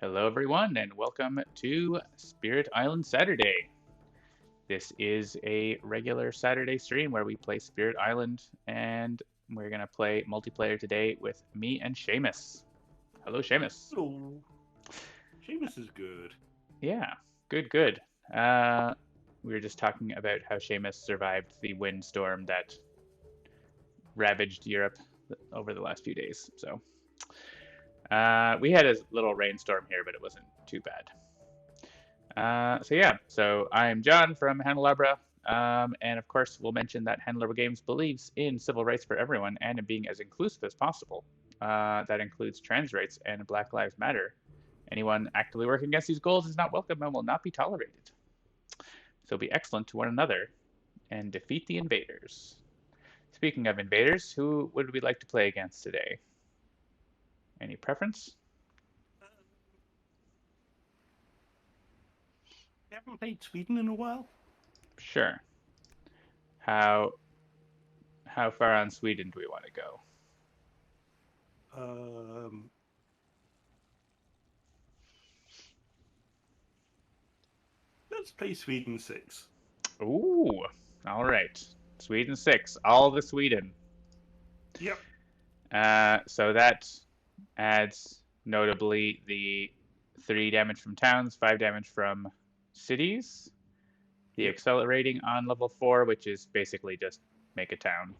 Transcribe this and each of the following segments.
Hello, everyone, and welcome to Spirit Island Saturday. This is a regular Saturday stream where we play Spirit Island, and we're going to play multiplayer today with me and Seamus. Hello, Seamus. Oh, Seamus is good. Yeah, good, good. Uh, we were just talking about how Seamus survived the windstorm that ravaged Europe over the last few days. So we had a little rainstorm here, but it wasn't too bad. So I'm John from Handelabra, and of course we'll mention that Handelabra Games believes in civil rights for everyone and in being as inclusive as possible. That includes trans rights and Black Lives Matter. Anyone actively working against these goals is not welcome and will not be tolerated. So be excellent to one another and defeat the invaders. Speaking of invaders, who would we like to play against today? Any preference? You haven't played Sweden in a while? Sure. How how far on Sweden do we want to go? Um, let's play Sweden 6. Ooh, all right. Sweden 6, all the Sweden. Yep. So that adds notably the 3 damage from towns, 5 damage from cities, the Yep. accelerating on level 4, which is basically just make a town.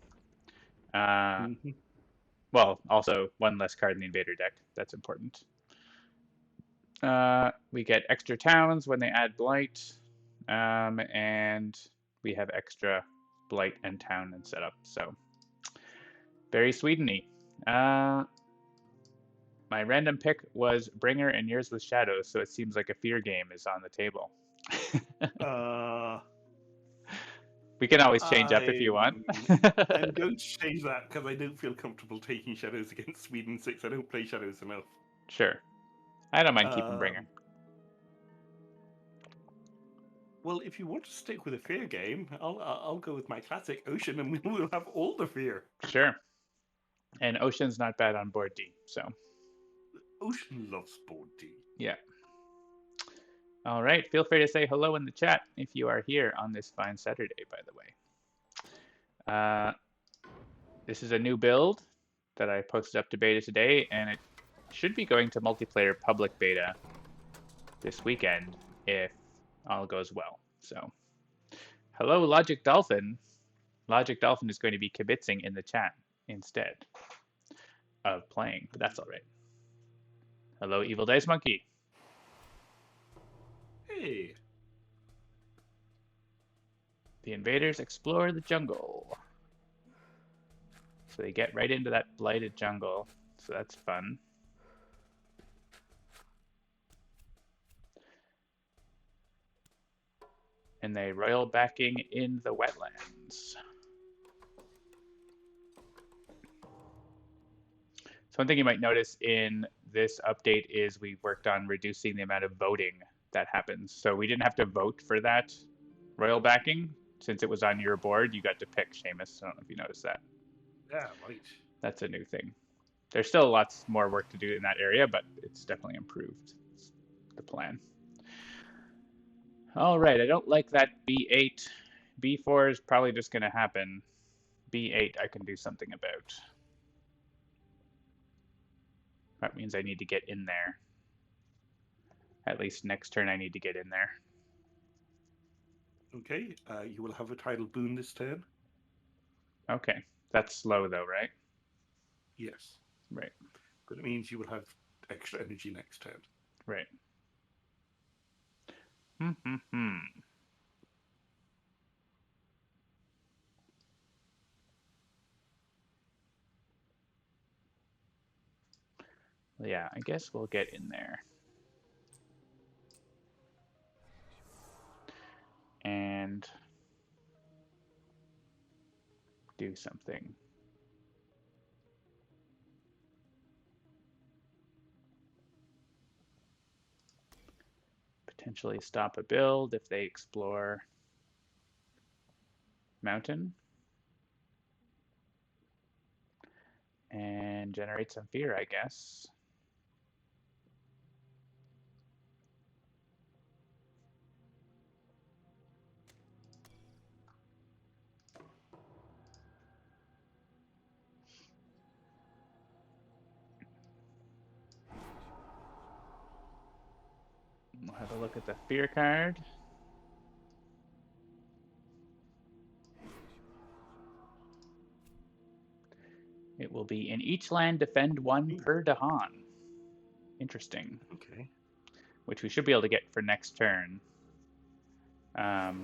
Mm-hmm. Well, also 1 less card in the invader deck. That's important. We get extra towns when they add blight, and we have extra blight and town and setup. So very Swedeny. Uh, my random pick was Bringer, and yours was Shadows, so it seems like a fear game is on the table. Uh, We can always change up if you want. I'm I'm going to change that because I don't feel comfortable taking Shadows against Sweden 6. I don't play Shadows enough. Sure. I don't mind keeping Bringer. Um, well, if you want to stick with a fear game, I'll go with my classic Ocean, and we'll have all the fear. Sure. And Ocean's not bad on board D, so Ocean loves board D. yeah. All right. Feel free to say hello in the chat if you are here on this fine Saturday, by the way. This is a new build that I posted up to beta today, and it should be going to multiplayer public beta this weekend if all goes well. So, hello, Logic Dolphin. Logic Dolphin is going to be kibitzing in the chat instead of playing, but that's all right. Hello, Evil Dice Monkey. Hey. The invaders explore the jungle. So they get right into that blighted jungle. So that's fun. And they royal backing in the wetlands. So one thing you might notice in this update is we worked on reducing the amount of voting that happens. So we didn't have to vote for that royal backing. Since it was on your board, you got to pick Seamus. I don't know if you noticed that. Yeah, right. That's a new thing. There's still lots more work to do in that area, but it's definitely improved. It's the plan. All right, I don't like that B8. B4 is probably just going to happen. B8 I can do something about. That means I need to get in there. At least next turn I need to get in there. Okay, you will have a tidal boon this turn. Okay, that's slow though, right? Yes. Right. But it means you will have extra energy next turn. Right. Hmm. Yeah, I guess we'll get in there. And do something. Potentially stop a build if they explore mountain. And generate some fear, I guess. have a look at the fear card. It will be in each land defend one per Dahan. Interesting. Okay. Which we should be able to get for next turn. So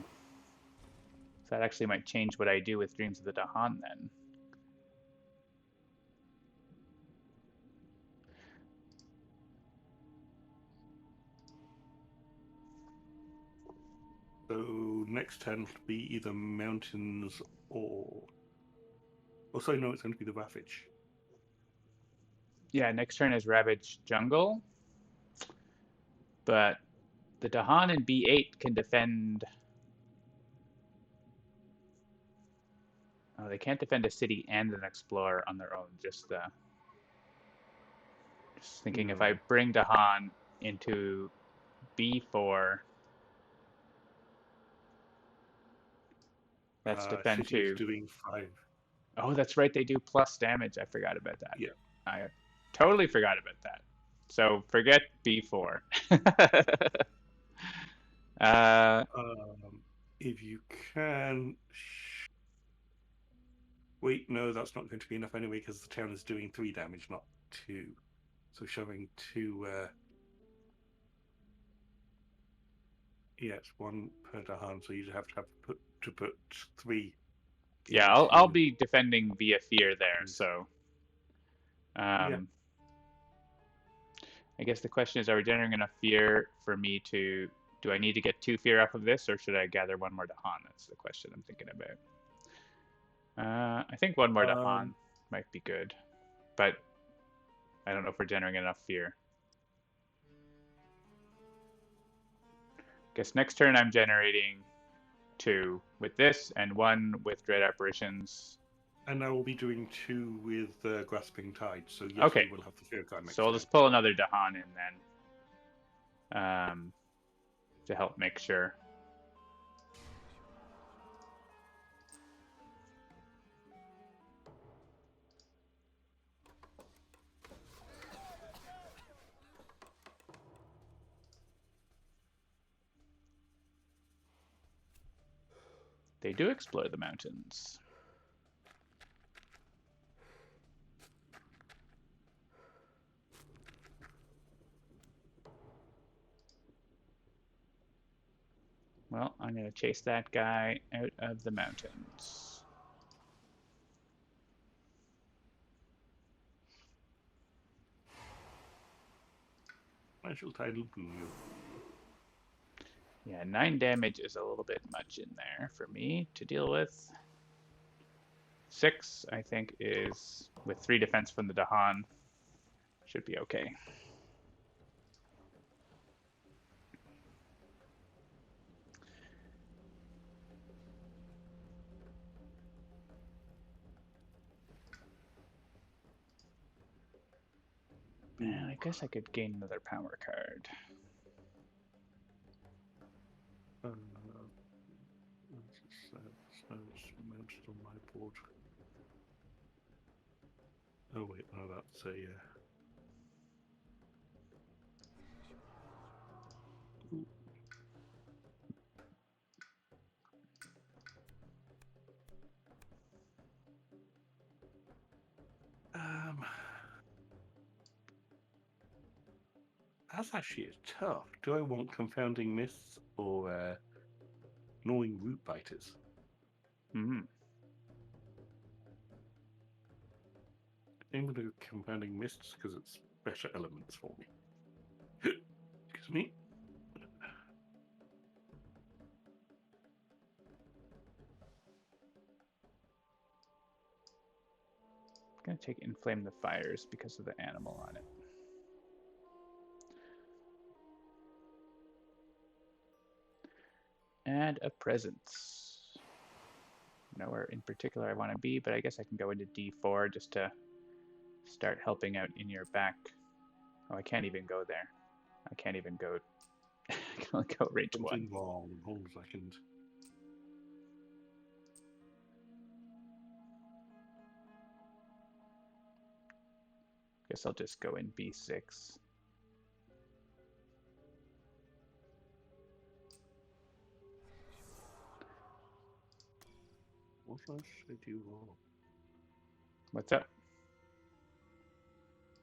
that actually might change what I do with Dreams of the Dahan then. So next turn will be either mountains or... Oh, sorry, no, it's going to be the Ravage. Yeah, next turn is Ravage Jungle. But the Dahan in B8 can defend... Oh, they can't defend a city and an Explorer on their own. Just thinking if I No. bring Dahan into B4... That's defend City is 2. doing 5. Oh, that's right. They do plus damage. I forgot about that. Yeah. I totally forgot about that. So forget B4. uh, If you can... Wait, no, that's not going to be enough anyway, because the town is doing 3 damage, not 2. So showing 2... Yeah, it's 1 per Dahan, so you have to put 3 yeah, into... I'll be defending via fear there. So Yeah. I guess the question is, are we generating enough fear for me to... Do I need to get 2 fear off of this, or should I gather 1 more Dahan? That's the question I'm thinking about. I think 1 more Dahan might be good, but I don't know if we're generating enough fear. Guess next turn I'm generating 2 with this and 1 with Dread Apparitions. And I will be doing 2 with Grasping Tide, so yes, okay. we will have the fear card next So I'll turn. just pull another Dahan in then, to help make sure. They do explore the mountains. Well, I'm going to chase that guy out of the mountains. Financial Tidal Blue. Yeah, 9 damage is a little bit much in there for me to deal with. 6, I think, is with 3 defense from the Dahan. Should be okay. And I guess I could gain another power card. Mounted on my board. Oh wait, no, that's a... That's actually tough. Do I want Confounding Mists or Gnawing Root Biters? Mm-hmm. I'm going to go Confounding Mists because it's better elements for me. Excuse me. I'm going to take Inflame the Fires because of the animal on it. Add a presence. Nowhere in particular I want to be, but I guess I can go into D4 just to start helping out in your back. Oh, I can't even go there. I can't even go. I can only go range 1. Something wrong. Hold a second. Guess I'll just go in B6. What else should I do wrong? What's up?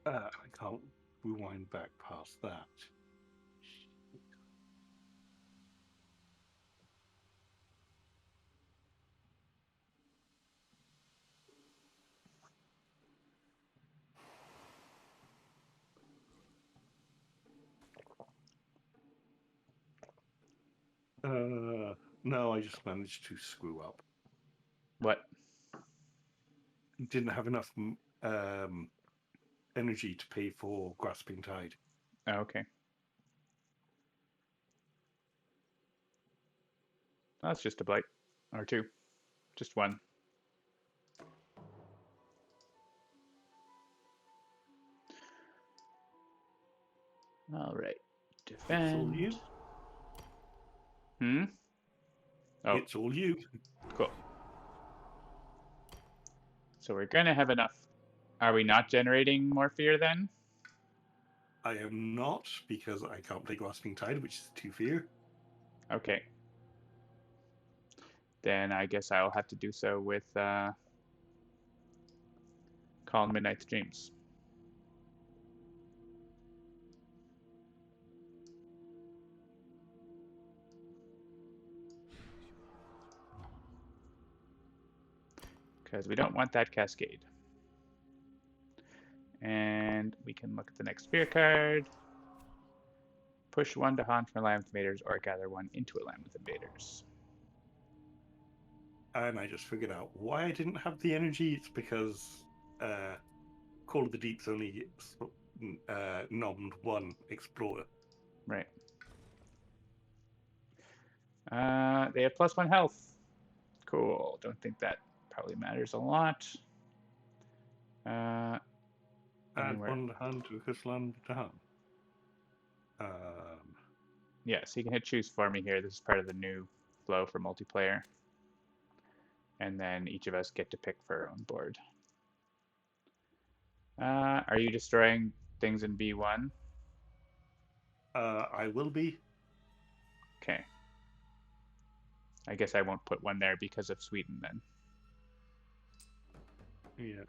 I can't rewind back past that. No, I just managed to screw up. What? Didn't have enough energy to pay for Grasping Tide. Oh, okay. That's just a blight. Or two. Just one. All right. It's all you. Defend. Hmm? Oh, It's all you. cool. So we're going to have enough. Are we not generating more fear then? I am not, because I can't play Grasping Tide, which is 2 fear. Okay. Then I guess I'll have to do so with Call Midnight Streams. Because we don't want that cascade. And we can look at the next fear card. Push one to haunt from a land with invaders or gather one into a land with invaders. And I just figured out why I didn't have the energy. It's because Call of the Deep's only nommed one Explorer. Right. They have +1 health. Cool. Don't think that probably matters a lot. Add Anywhere. one to hand to this land to hand. Yeah, so you can hit choose for me here. This is part of the new flow for multiplayer. And then each of us get to pick for our own board. Are you destroying things in B1? I will be. Okay. I guess I won't put one there because of Sweden then. Yeah.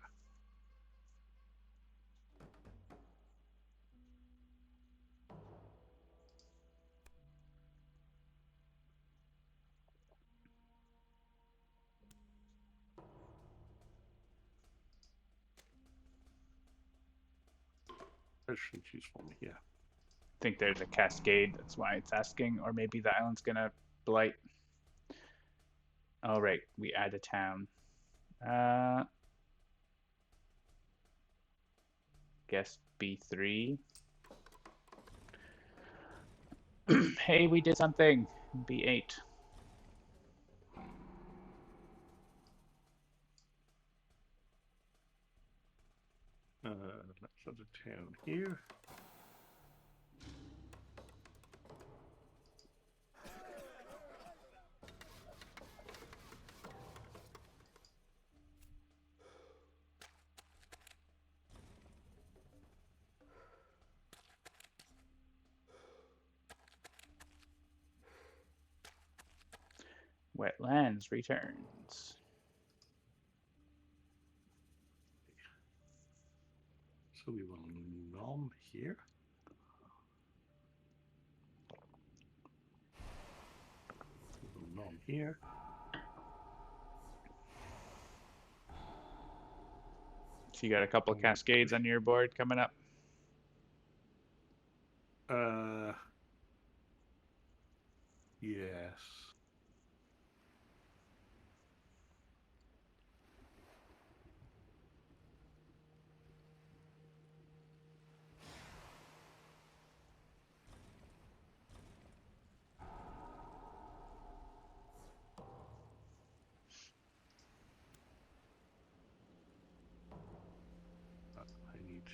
That shouldn't choose for me, yeah. I think there's a cascade, that's why it's asking, or maybe the island's gonna blight. All right, we add a town. Guess B3. Hey, we did something. B8. Let's add a town here. Wetlands returns. So we will nom here. We will nom here. So you got a couple of cascades on your board coming up. Yes. I need.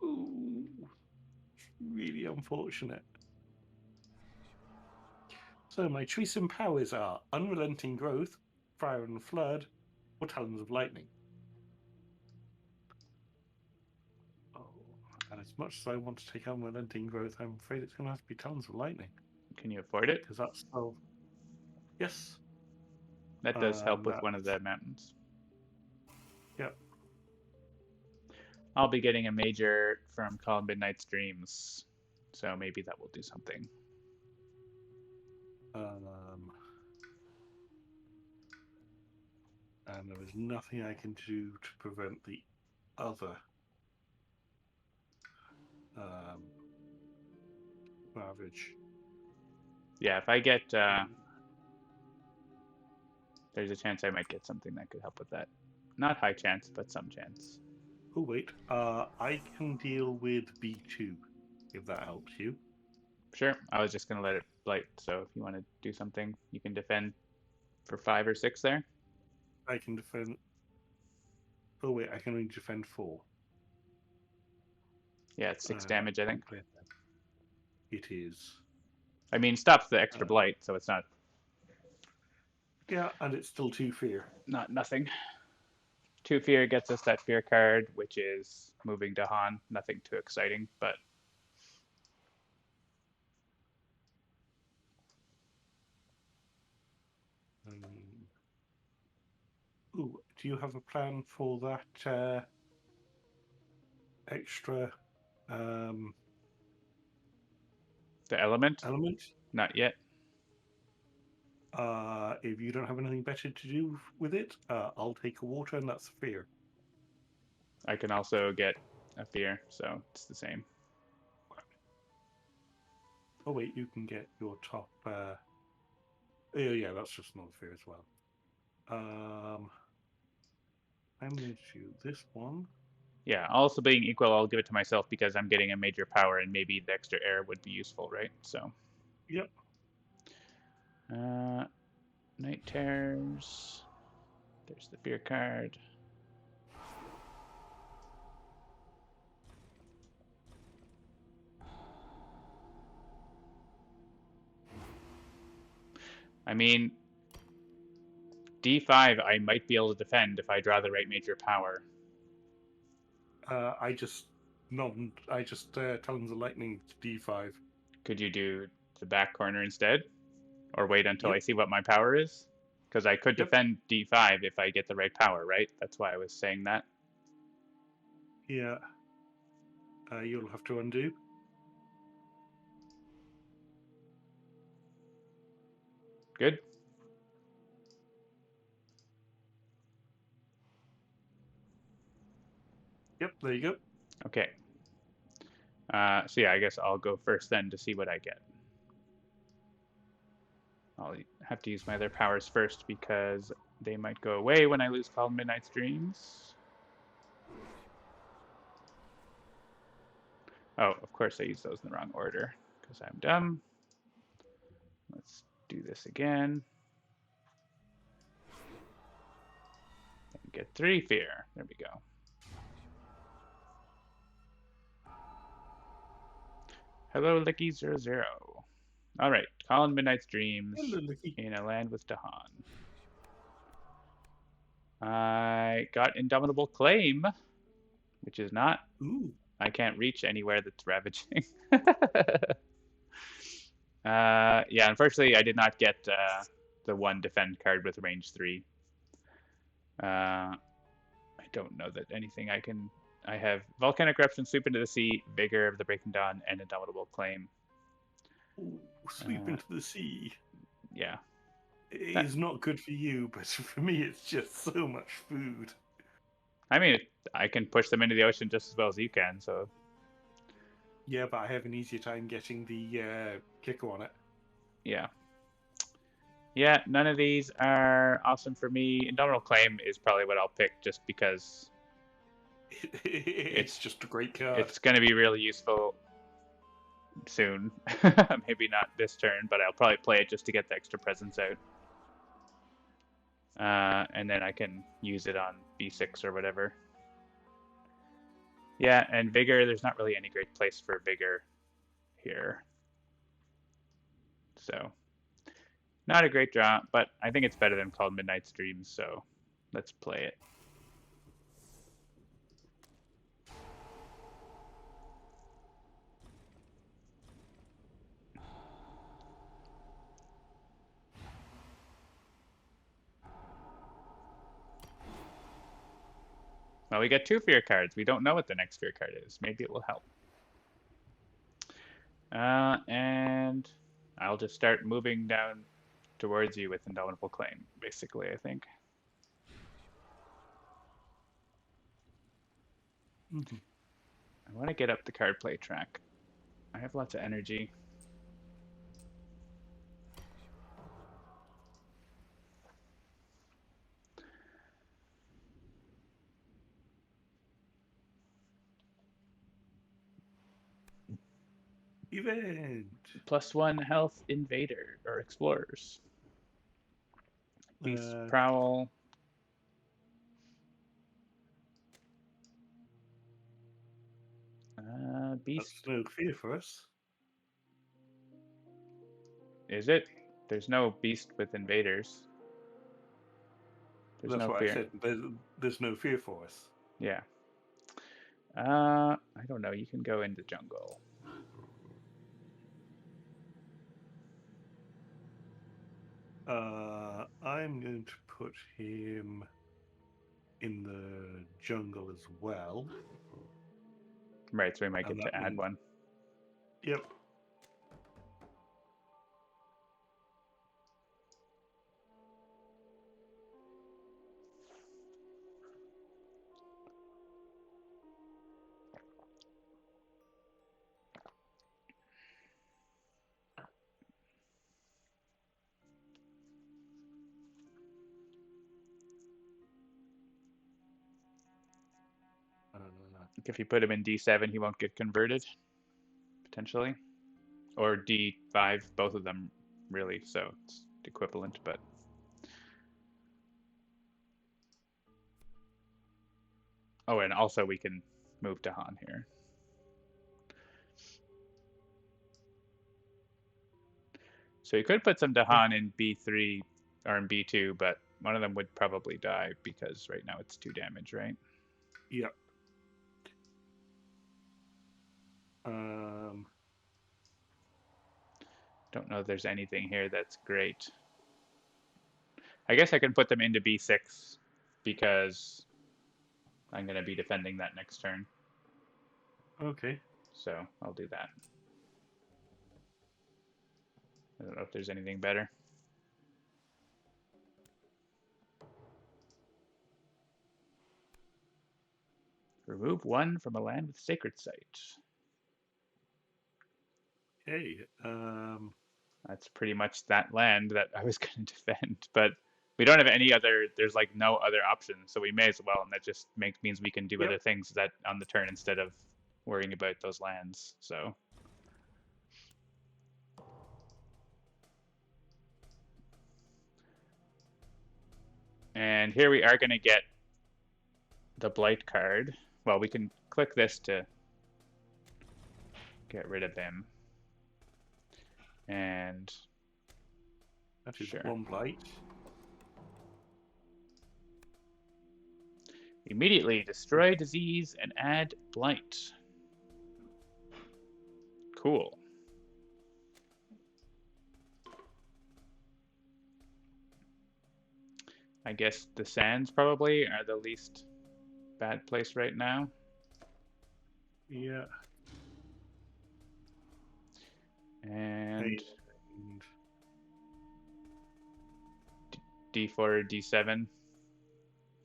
Ooh, really unfortunate. So my choice and powers are Unrelenting Growth, Fire and Flood, or Talons of Lightning. Oh, and as much as I want to take Unrelenting Growth, I'm afraid it's going to have to be Talons of Lightning. Can you afford it? Because that's so. Yes. That does help with one of the mountains. Yep. I'll be getting a major from Call Midnight's Dreams, so maybe that will do something. And there is nothing I can do to prevent the other ravage. Yeah, if I get, there's a chance I might get something that could help with that. Not high chance, but some chance. Oh wait, I can deal with B2 if that helps you. Sure, I was just gonna let it blight. So if you want to do something, you can defend for 5 or 6 there. I can defend. Oh wait, I can only defend 4. Yeah, it's 6 damage, I think. It is. I mean, stops the extra blight, so it's not. Yeah, and it's still 2 fear. Not nothing. 2 fear gets us that fear card, which is moving to Han. Nothing too exciting, but. Ooh, do you have a plan for that extra The element? element? Not yet. If you don't have anything better to do with it, I'll take a water, and that's fear. I can also get a fear, so it's the same. Oh wait, you can get your top. Yeah, that's just another fear as well. I'm going to do this one. Yeah, also being equal, I'll give it to myself because I'm getting a major power, and maybe the extra air would be useful, right? So. Yep. Night Terrors. There's the fear card. I mean, D5 I might be able to defend if I draw the right major power. I just Talons of Lightning to D5. Could you do the back corner instead? Or wait until Yep. I see what my power is? Because I could Yep. defend D5 if I get the right power, right? That's why I was saying that. Yeah. You'll have to undo. Good. Yep, there you go. Okay. So yeah, I guess I'll go first then to see what I get. I'll have to use my other powers first because they might go away when I lose Call Midnight's Dreams. Oh, of course I used those in the wrong order because I'm dumb. Let's do this again. And get 3 fear. There we go. Hello, Licky00. All right, Colin Midnight's Dreams. Hello, Licky. In a land with Dahan. I got Indomitable Claim, which is not. Ooh. I can't reach anywhere that's ravaging. Yeah, unfortunately, I did not get the 1 defend card with range 3. I don't know that anything I can. I have Volcanic Eruption, Sweep into the Sea, Vigor of the Breaking Dawn, and Indomitable Claim. Ooh, sweep into the sea. Yeah. It is not good for you, but for me, it's just so much food. I mean, I can push them into the ocean just as well as you can, so. Yeah, but I have an easier time getting the kicker on it. Yeah. Yeah, none of these are awesome for me. Indomitable Claim is probably what I'll pick just because it's just a great card. It's going to be really useful soon. Maybe not this turn, but I'll probably play it just to get the extra presence out. And then I can use it on B6 or whatever. Yeah, and Vigor, there's not really any great place for Vigor here. So, not a great draw, but I think it's better than called Midnight Streams, so let's play it. Well, we get 2 fear cards. We don't know what the next fear card is. Maybe it will help. And I'll just start moving down towards you with Indomitable Claim, basically, I think. Mm-hmm. I want to get up the card play track. I have lots of energy. Event. +1 health invader or explorers. Beast Prowl. Beast. That's no fear for us. Is it? There's no beast with invaders. There's That's no what fear. I said. There's no fear for us. Yeah. I don't know. You can go into jungle. I'm going to put him in the jungle as well. Right, so we might get to add one. Yep. If you put him in D7, he won't get converted, potentially. Or D5, both of them, really, so it's equivalent, but... Oh, and also we can move to Han here. So you could put some Dahan in B3 or in B2, but one of them would probably die because right now it's 2 damage, right? Yep. Don't know if there's anything here that's great. I guess I can put them into B6 because I'm going to be defending that next turn. Okay. So I'll do that. I don't know if there's anything better. Remove 1 from a land with sacred site. Hey. That's pretty much that land that I was going to defend, but we don't have any other. There's like no other options, so we may as well, and that just means we can do other things that on the turn instead of worrying about those lands. So. And here we are going to get the Blight card. Well, we can click this to get rid of him. And that is 1 Blight. Immediately destroy disease and add Blight. Cool. I guess the sands probably are the least bad place right now. Yeah. And D4 or D7.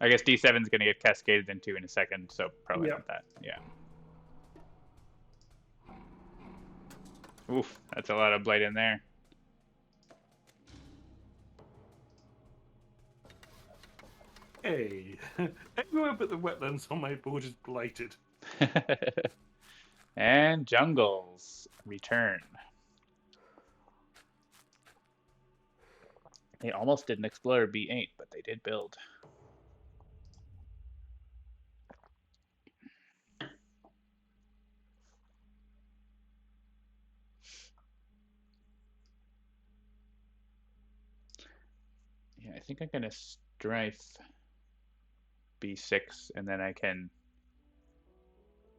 I guess D7 is going to get cascaded into in a second, so probably not that. Yeah. Oof, that's a lot of blight in there. Hey, everywhere but the wetlands on my board is blighted. And jungles return. They almost didn't explore B8, but they did build. Yeah, I think I'm gonna strife B6, and then I can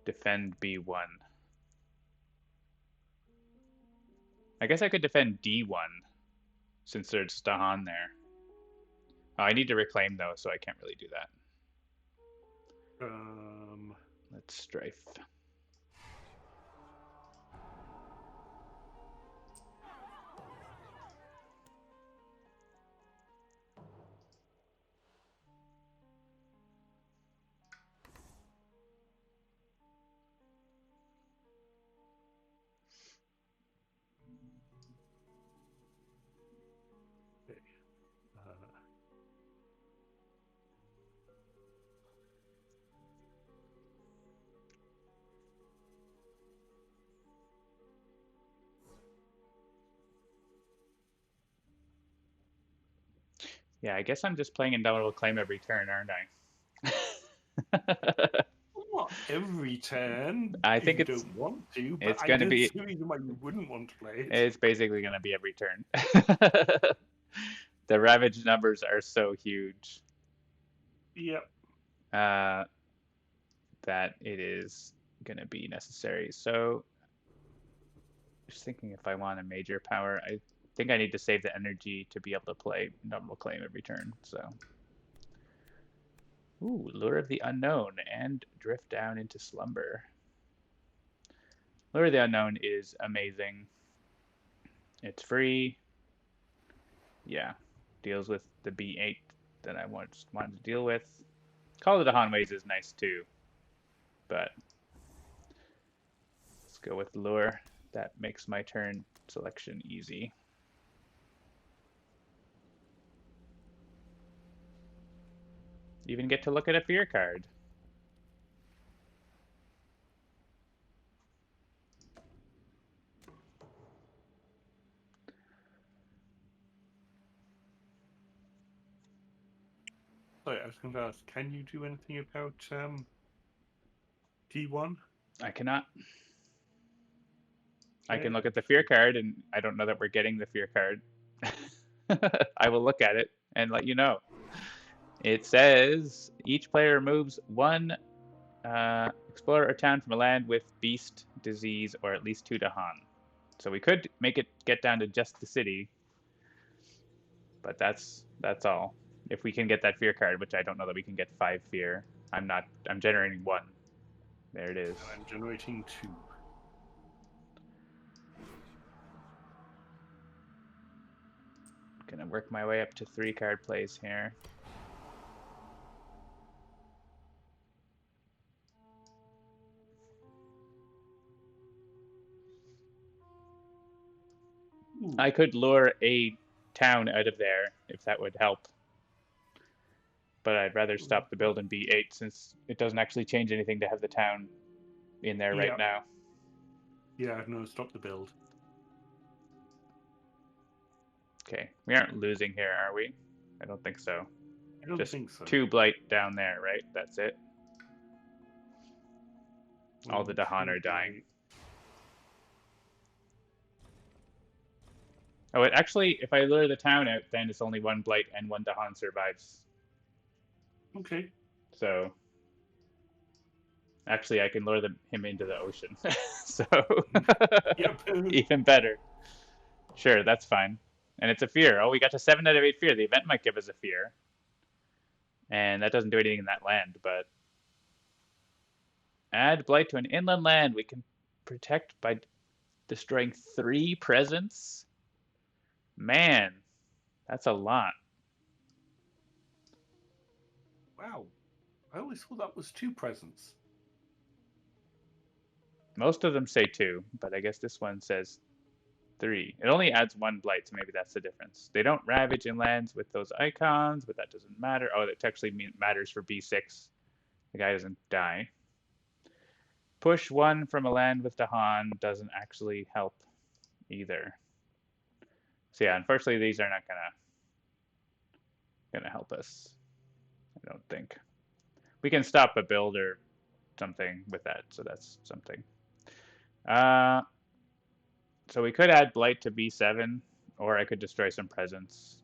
defend B1. I guess I could defend D1 since there's Dahan there. Oh, I need to reclaim though, so I can't really do that. Let's strife. Okay. Yeah, I guess I'm just playing Indomitable Claim every turn, aren't I? Not every turn I if think you don't want to, but it's I gonna don't be see a reason why you wouldn't want to play it. it's basically gonna be every turn. The Ravage numbers are so huge Yep. that it is gonna be necessary. So just thinking if I want a major power, I think I need to save the energy to be able to play Indomitable Claim every turn. So ooh, Lure of the Unknown and Drift Down into Slumber. Lure of the Unknown is amazing. It's free. Yeah, deals with the B8 that I wanted to deal with. Call of the Hanways is nice too, but let's go with Lure. That makes my turn selection easy. Even get to look at a fear card. Sorry, I was going to ask, can you do anything about D1? I cannot. I Okay, can look I'm at the just fear card, and I don't know that we're getting the fear card. I will look at it and let you know. It says each player removes one explorer or town from a land with beast, disease, or at least 2 Dahan. So we could make it get down to just the city, but that's all. If we can get that fear card, which I don't know that we can get 5 fear. I'm generating 1. There it is. and I'm generating 2. Gonna work my way up to 3 card plays here. Ooh. I could lure a town out of there if that would help, but I'd rather stop the build in B8 since it doesn't actually change anything to have the town in there right Yeah, now. yeah, no, stop the build. Okay, we aren't losing here, are we? I don't think so. I don't Just think so. 2 blight down there, right? That's it. All the 1, Dahan 2 are dying. blight. Oh, it actually, if I lure the town out, then it's only 1 blight and 1 Dahan survives. Okay. So actually, I can lure him into the ocean. So Yep. even better. Sure, that's fine. And it's a fear. Oh, we got to 7 out of 8 fear. The event might give us a fear. And that doesn't do anything in that land, but add blight to an inland land. We can protect by destroying 3 presence. Man, that's a lot. Wow. I always thought that was 2 presents. Most of them say 2, but I guess this one says 3. It only adds 1 blight, so maybe that's the difference. They don't ravage in lands with those icons, but that doesn't matter. Oh, that actually matters for B6. The guy doesn't die. Push 1 from a land with Dahan doesn't actually help either. So yeah, unfortunately these are not gonna gonna help us. I don't think. We can stop a build or something with that, so that's something. Uh, so we could add Blight to B7, or I could destroy some presence.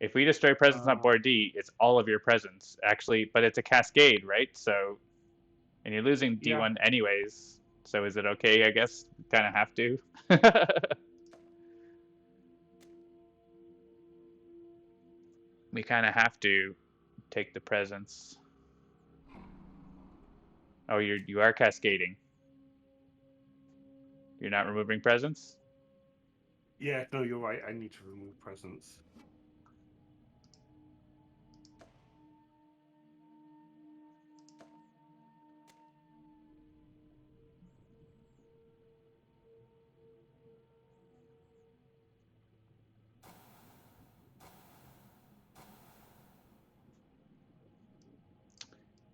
If we destroy presence on Uh, board D, it's all of your presence, actually, but it's a cascade, right? So, and you're losing yeah. D1 anyways, so is it okay, I guess? Kind of have to. We kind of have to take the presence. Oh, you are cascading. You're not removing presence? Yeah, no, you're right. I need to remove presence.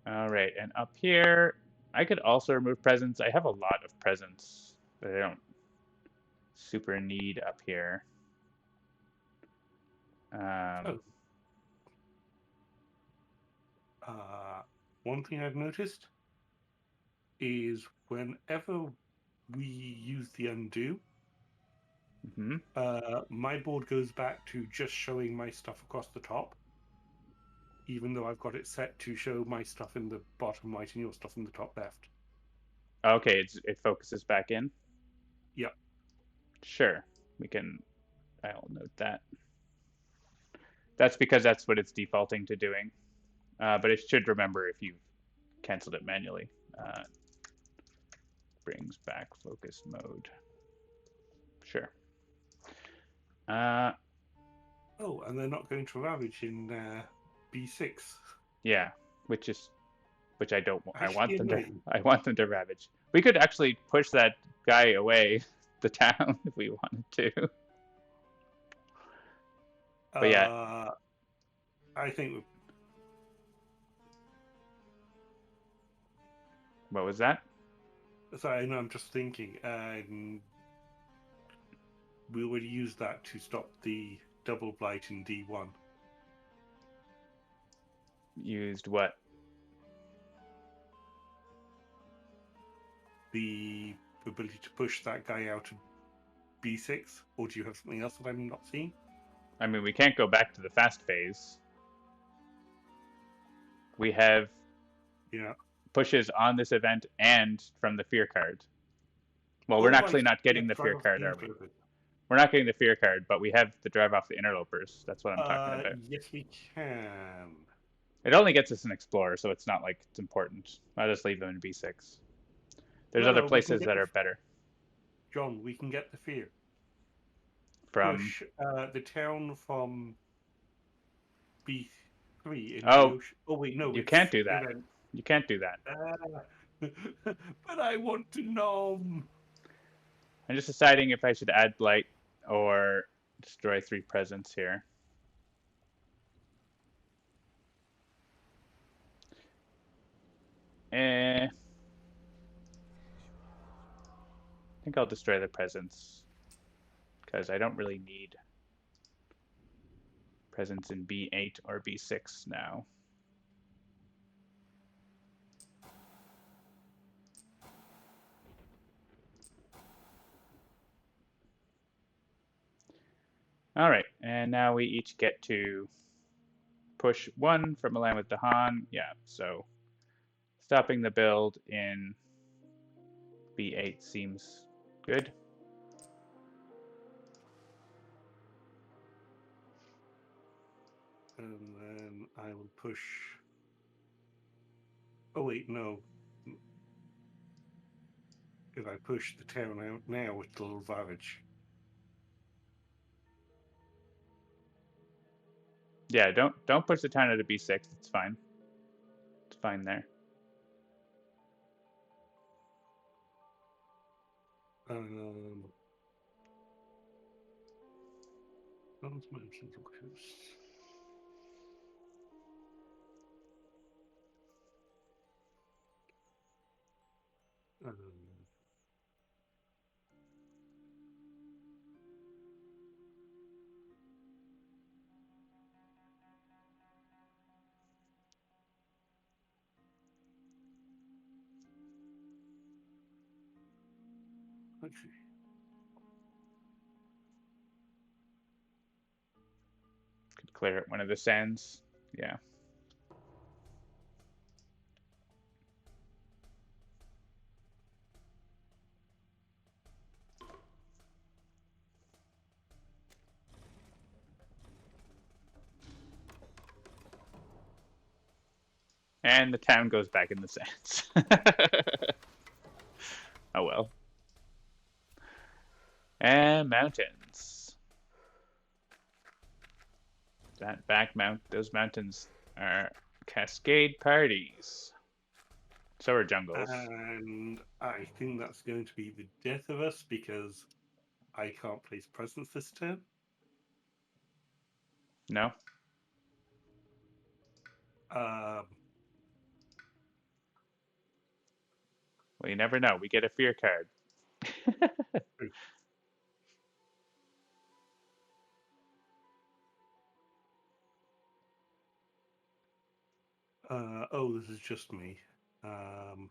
All right, and up here, I could also remove presence. I have a lot of presence that I don't super need up here. Um, Oh, uh, one thing I've noticed is whenever we use the undo, mhm. my board goes back to just showing my stuff across the top, even though I've got it set to show my stuff in the bottom right and your stuff in the top left. Okay, it focuses back in. Yep. Sure, we can. I'll note that. That's because that's what it's defaulting to doing. But it should remember if you've canceled it manually. Uh, brings back focus mode. Sure. Uh, Oh, and they're not going to ravage in B6. yeah, which I don't. I want Actually them to. annoying. I want them to ravage. We could actually push that guy away, the town, if we wanted to. But yeah, I think what was that? sorry, no, I'm just thinking. We already used that to stop the double blight in D1. Used what? The ability to push that guy out of B6, or do you have something else that I'm not seeing? I mean, we can't go back to the fast phase. We have Yeah. pushes on this event and from the fear card. Well, we're Oh, actually right. not Yeah, getting the fear drive off card, the are we? interloper. We're not getting the fear card, but we have the drive off the interlopers. That's what I'm talking about. Yes, we can. It only gets us an explorer, so it's not like it's important. I'll just leave them in B6. There's other No, we can places get that the are better. John. We can get the fear. From Push the town from B3 into the oh, ocean. Oh wait, no, you it's can't do that. event. You can't do that. But I want to know. I'm just deciding if I should add blight or destroy 3 presence here. I think I'll destroy the presence because I don't really need presence in B8 or B6 now. All right, and now we each get to push 1 from a land with Dahan. Yeah, so stopping the build in B8 seems good. And then I will push. Oh wait, no. If I push the town out now, it'll ravage. Yeah, don't push the town out of B6. It's fine. It's fine there. Central Coast. Okay. Could clear one of the sands. Yeah. And the town goes back in the sands. Oh well. And mountains. That back mount, those mountains are cascade parties. So are jungles. And I think that's going to be the death of us because I can't place presence this turn. No? Um, Well, you never know. We get a fear card. oh, this is just me. Um,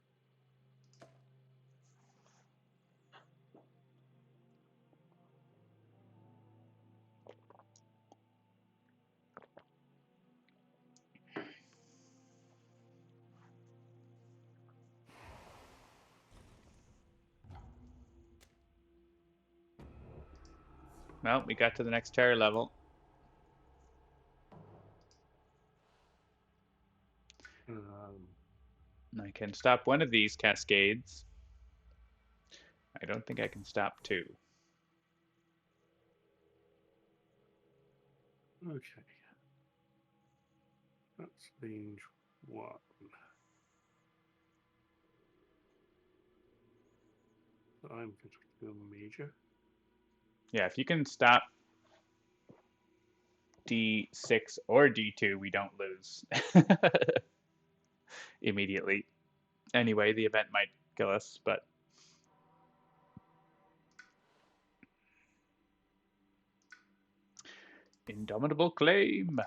Well, we got to the next terror level. um, I can stop one of these cascades. I don't think I can stop two. okay, that's range 1. So I'm going to go major. Yeah, if you can stop D6 or D2, we don't lose immediately. Anyway, the event might kill us, but Indomitable Claim.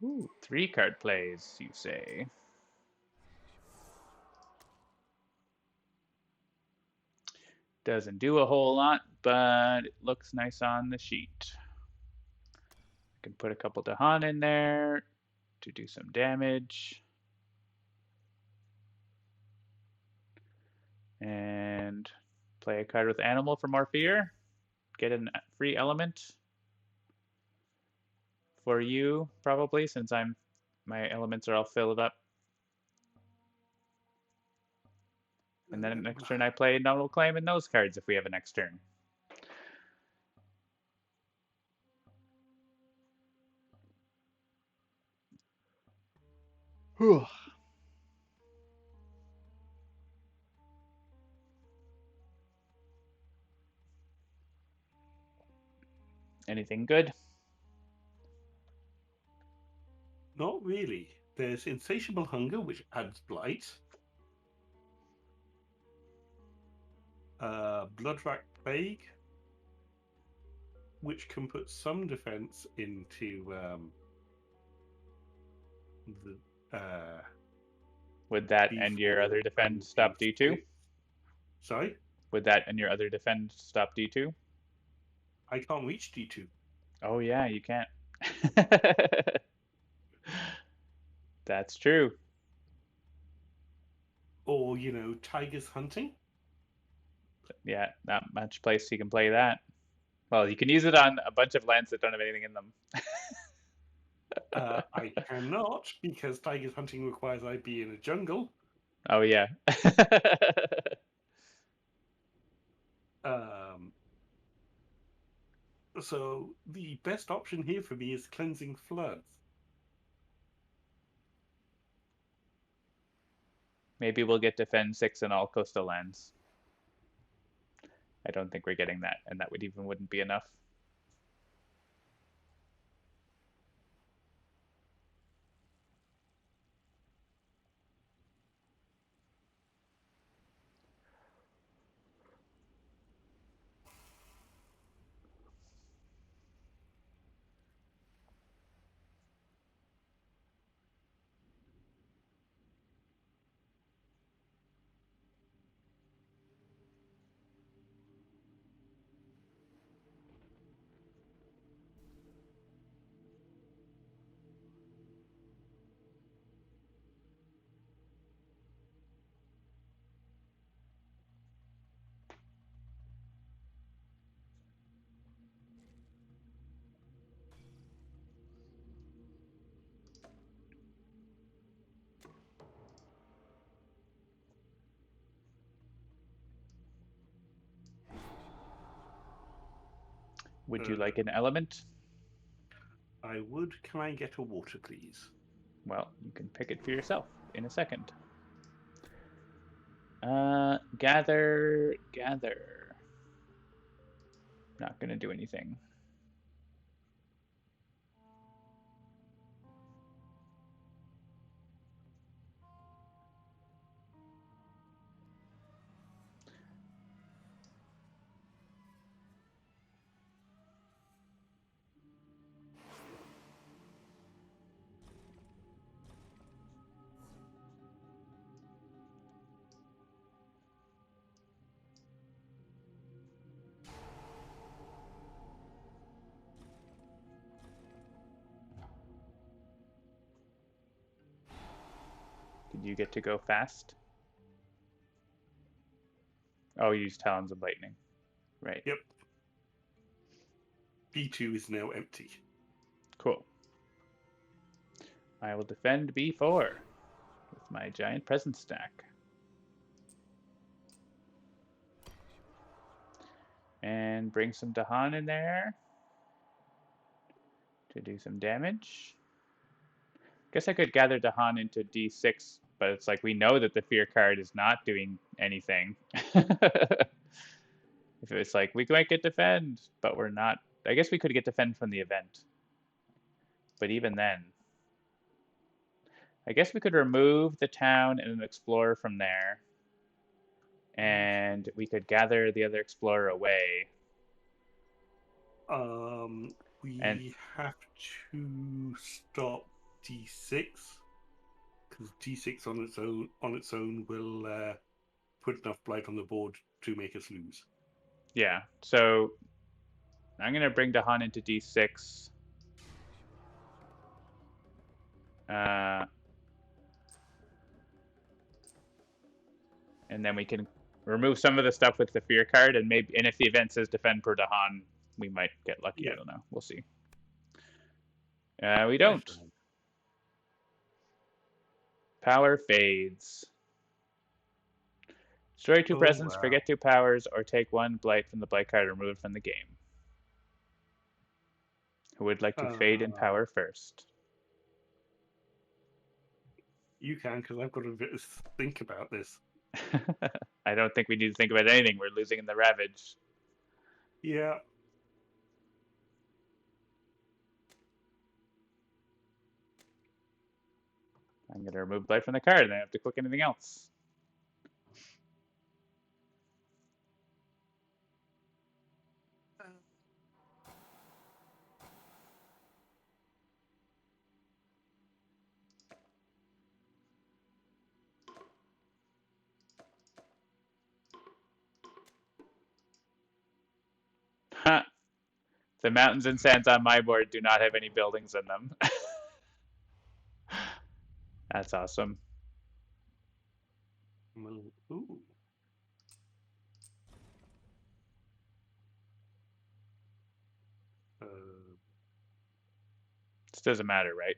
Ooh, 3-card plays, you say. Doesn't do a whole lot, but it looks nice on the sheet. I can put a couple Dahan in there to do some damage. And play a card with Animal for more fear. Get a free element for you, probably, since my elements are all filled up. And then next turn I play Nominal Claim and those cards if we have a next turn. Whew. Anything good? Not really. There's Insatiable Hunger, which adds Blight. Bloodrack Plague, which can put some defense into the Would that and your D4 other defend and stop D2? D6. Sorry? Would that and your other defend stop D2? I can't reach D2. Oh yeah, you can't. That's true. Or, Tigers Hunting. Yeah, not much place you can play that. Well, you can use it on a bunch of lands that don't have anything in them. I cannot because Tigers Hunting requires I be in a jungle. Oh yeah. So the best option here for me is Cleansing Floods. Maybe we'll get defend 6 in all coastal lands. I don't think we're getting that, and that wouldn't be enough. Would you like an element? I would. Can I get a water, please? Well, you can pick it for yourself in a second. Gather. Not gonna do anything. Did you get to go fast? Oh, you used Talons of Lightning. Right. Yep. B2 is now empty. Cool. I will defend B4 with my giant presence stack. And bring some Dahan in there to do some damage. Guess I could gather Dahan into D6, but it's like we know that the fear card is not doing anything. If it's like we might get defend, but we're not. I guess we could get defend from the event. But even then, I guess we could remove the town and an explorer from there. And we could gather the other explorer away. We have to stop D6 because D6 on its own will put enough blight on the board to make us lose. Yeah, so I'm gonna bring Dahan into D6. And then we can remove some of the stuff with the fear card, and if the event says defend per Dahan, we might get lucky. Yeah. I don't know. We'll see. We don't. Power fades. Destroy 2 presents, forget 2 powers, or take 1 blight from the blight card and remove it from the game. Who would like to fade in power first? You can, because I've got to think about this. I don't think we need to think about anything. We're losing in the Ravage. Yeah. I'm going to remove blight from the card, and I don't have to click anything else. The mountains and sands on my board do not have any buildings in them. That's awesome. Ooh. This doesn't matter, right?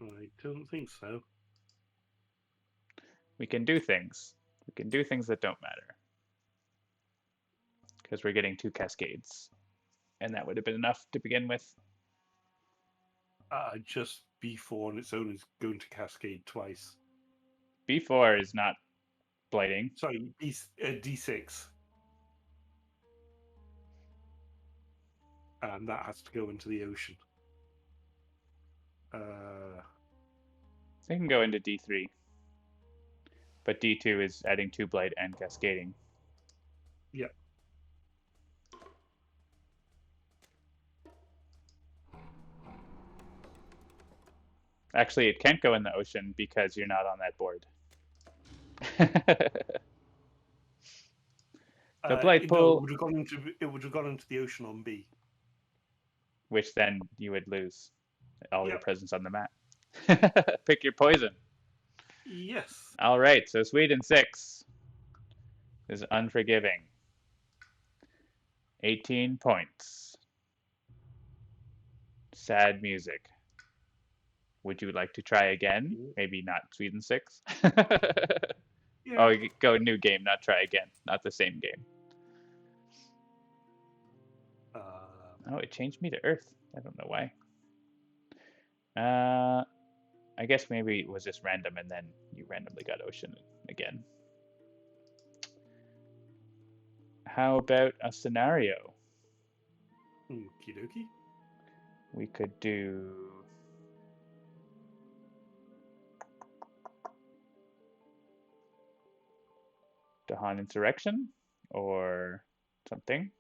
I don't think so. We can do things. We can do things that don't matter. Because we're getting 2 cascades. And that would have been enough to begin with. Just B4 on its own is going to cascade twice. B4 is not blighting. Sorry, D6. And that has to go into the ocean. They can go into D3. But D2 is adding 2 blight and cascading. Yep. Actually, it can't go in the ocean because you're not on that board. The blight pool. No, it would have gone into the ocean on B. Which then you would lose all your presence on the map. Pick your poison. Yes. All right, so Sweden 6 is unforgiving. 18 points. Sad music. Would you like to try again? Maybe not Sweden 6. Yeah. Oh, you go new game, not try again. Not the same game. Oh, it changed me to Earth. I don't know why. I guess maybe it was just random and then you randomly got ocean again. How about a scenario? Okie dokie. We could do Dahan Insurrection or something.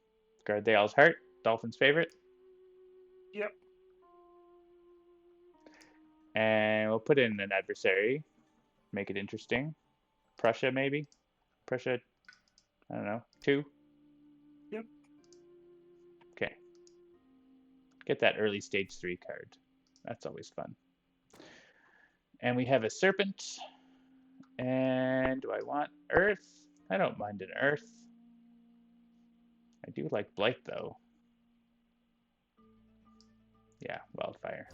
Guard the Owl's Heart, Dolphin's favorite. Yep. And we'll put in an adversary, make it interesting. Prussia, maybe? Prussia, I don't know, 2? Yep. Okay. Get that early stage 3 card. That's always fun. And we have a Serpent. And do I want Earth? I don't mind an Earth. I do like Blight, though. Yeah, Wildfire.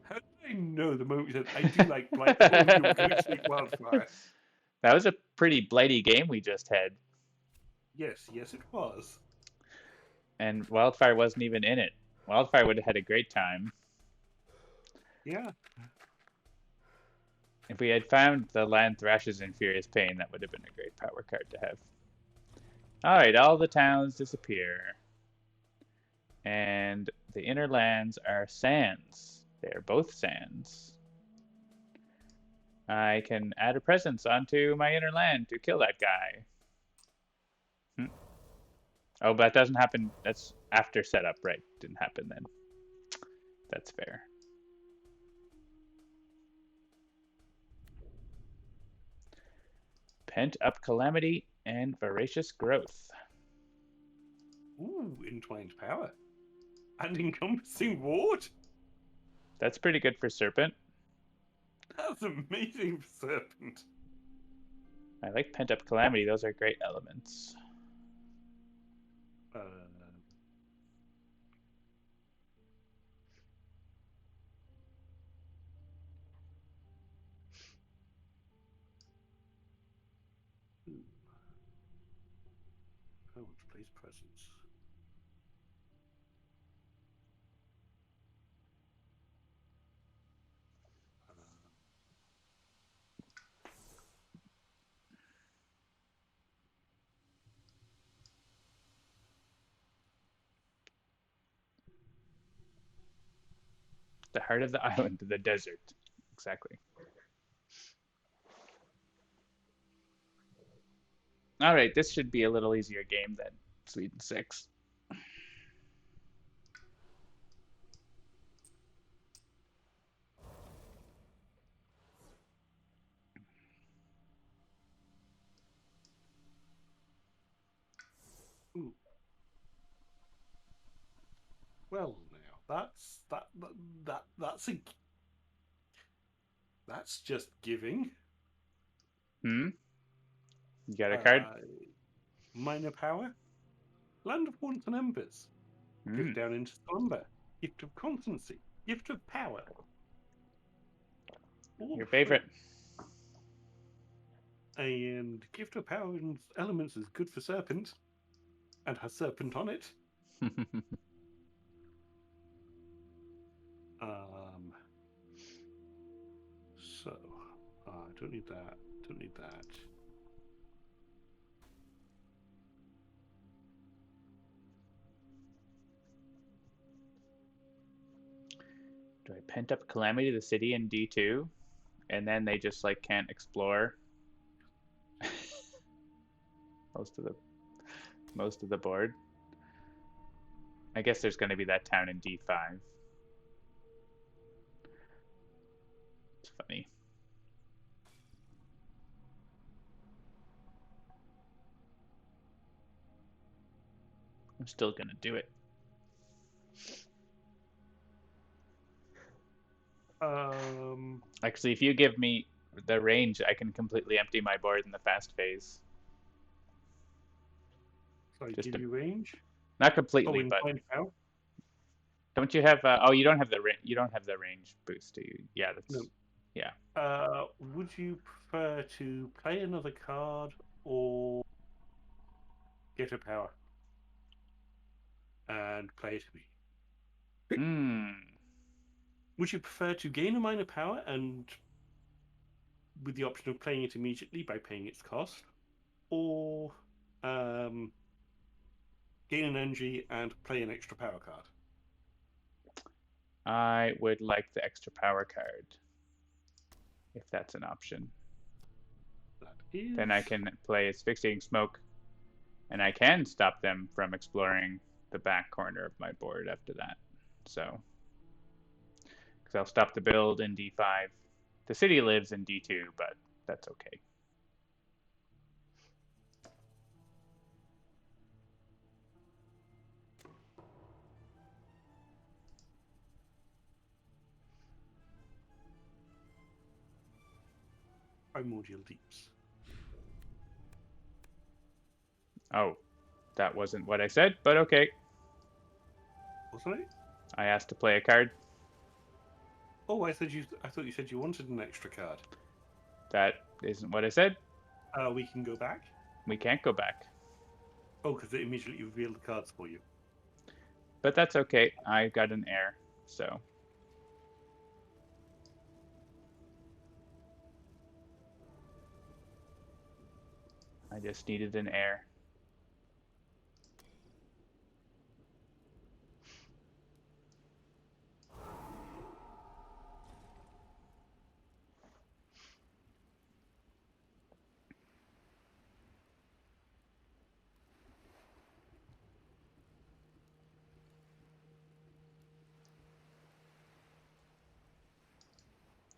How did I know the moment you said, I do like Blight, you were going to say Wildfire? That was a pretty blighty game we just had. Yes, it was. And Wildfire wasn't even in it. Wildfire would have had a great time. Yeah. If we had found the Land Thrashes in Furious Pain, that would have been a great power card to have. Alright, all the towns disappear. And the inner lands are sands. They're both sands. I can add a presence onto my inner land to kill that guy. Oh, but that doesn't happen. That's after setup, right? Didn't happen then. That's fair. Pent up calamity and voracious growth. Ooh, entwined power. And encompassing ward? That's pretty good for Serpent. That's amazing for Serpent. I like pent up calamity. Those are great elements. I want to place presence. The heart of the island, the desert. Exactly. All right, this should be a little easier game than Sweden 6. Ooh. Well, now that's just giving. You got a card? Minor power. Land of Wanton Embers. Drift down into slumber. Gift of constancy. Gift of power. All Your favorite. And Gift of Power and Elements is good for Serpent. And has Serpent on it. So, don't need that. Don't need that. Do I pent up calamity the city in D2, and then they just like can't explore most of the board? I guess there's going to be that town in D5. It's funny. I'm still going to do it. Actually, if you give me the range, I can completely empty my board in the fast phase. So I give you range? Not completely, but power? Don't you have? Oh, you don't have the range. You don't have the range boost, do you? Yeah, that's no. Yeah. Would you prefer to play another card or get a power? and play it. Hmm. Would you prefer to gain a minor power and with the option of playing it immediately by paying its cost, or um, gain an energy and play an extra power card? I would like the extra power card, if that's an option. That Then I is. can play Asphyxiating Smoke, and I can stop them from exploring the back corner of my board after that. So, because I'll stop the build in D5. The city lives in D2, but that's okay. Primordial Deeps. Oh, that wasn't what I said, but okay. Wasn't it? I asked to play a card. Oh, I thought you said you wanted an extra card. That isn't what I said. We can go back. We can't go back. Oh, because it immediately revealed the cards for you. But that's okay. I got an heir, so. I just needed an heir.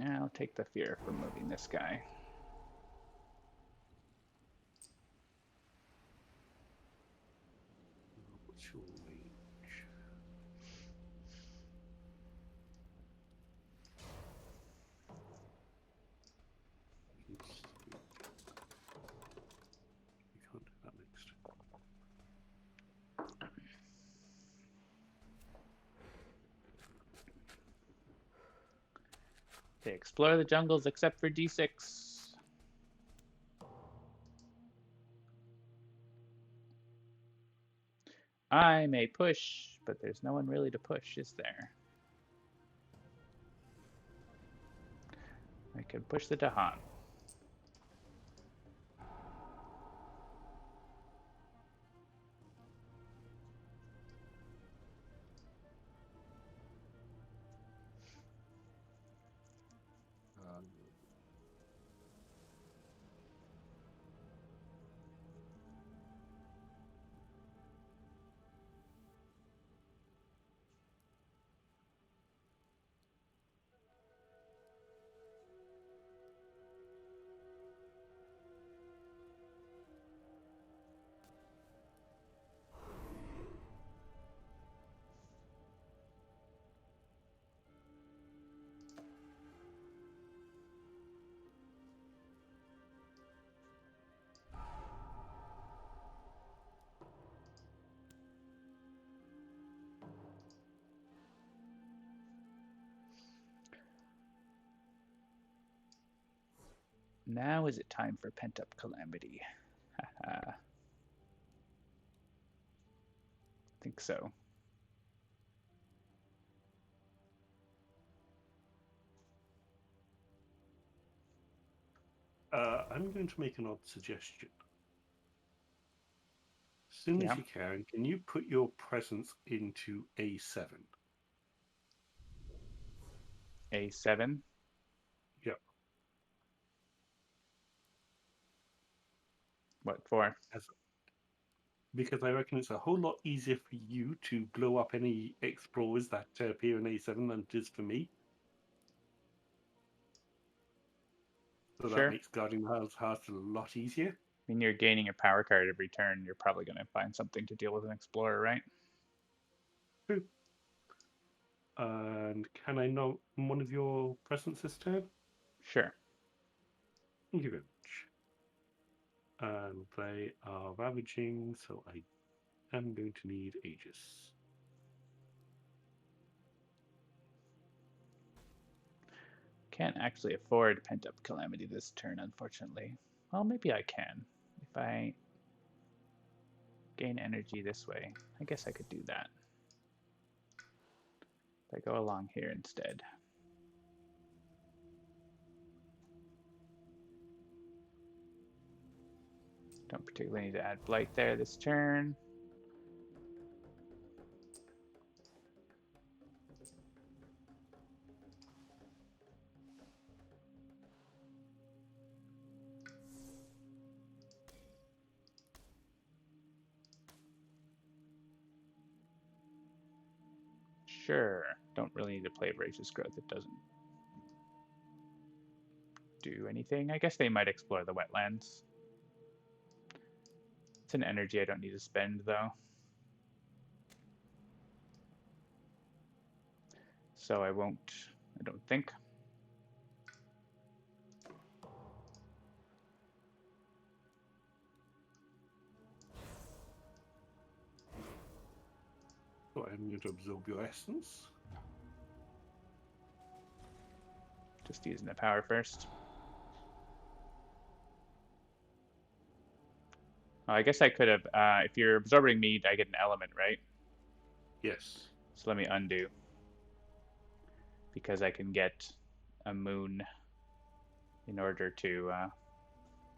Yeah, I'll take the fear from moving this guy. What's your range? You can't do that next. They explore the jungles except for D6. I may push, but there's no one really to push, is there? I can push the Dahan. Now is it time for Pent-Up Calamity? I think so. I'm going to make an odd suggestion. As soon Yeah. as you can you put your presence into A7? A7. Yep. What for? Because I reckon it's a whole lot easier for you to blow up any explorers that appear in A7 than it is for me. So that Sure. makes guarding the hearts a lot easier. I mean, you're gaining a power card every turn. You're probably going to find something to deal with an explorer, right? True. And can I note one of your presence this turn? Sure. Thank you very much. And they are ravaging, so I am going to need Aegis. Can't actually afford Pent-Up Calamity this turn, unfortunately. Well, maybe I can. If I gain energy this way, I guess I could do that. If I go along here instead. Don't particularly need to add blight there this turn. Sure, don't really need to play Voracious Growth. It doesn't do anything. I guess they might explore the wetlands. It's an energy I don't need to spend, though. So I won't, I don't think. So I'm going to absorb your essence. Just using the power first. Oh, I guess I could have, if you're absorbing meat, I get an element, right? Yes. So let me undo. Because I can get a moon in order to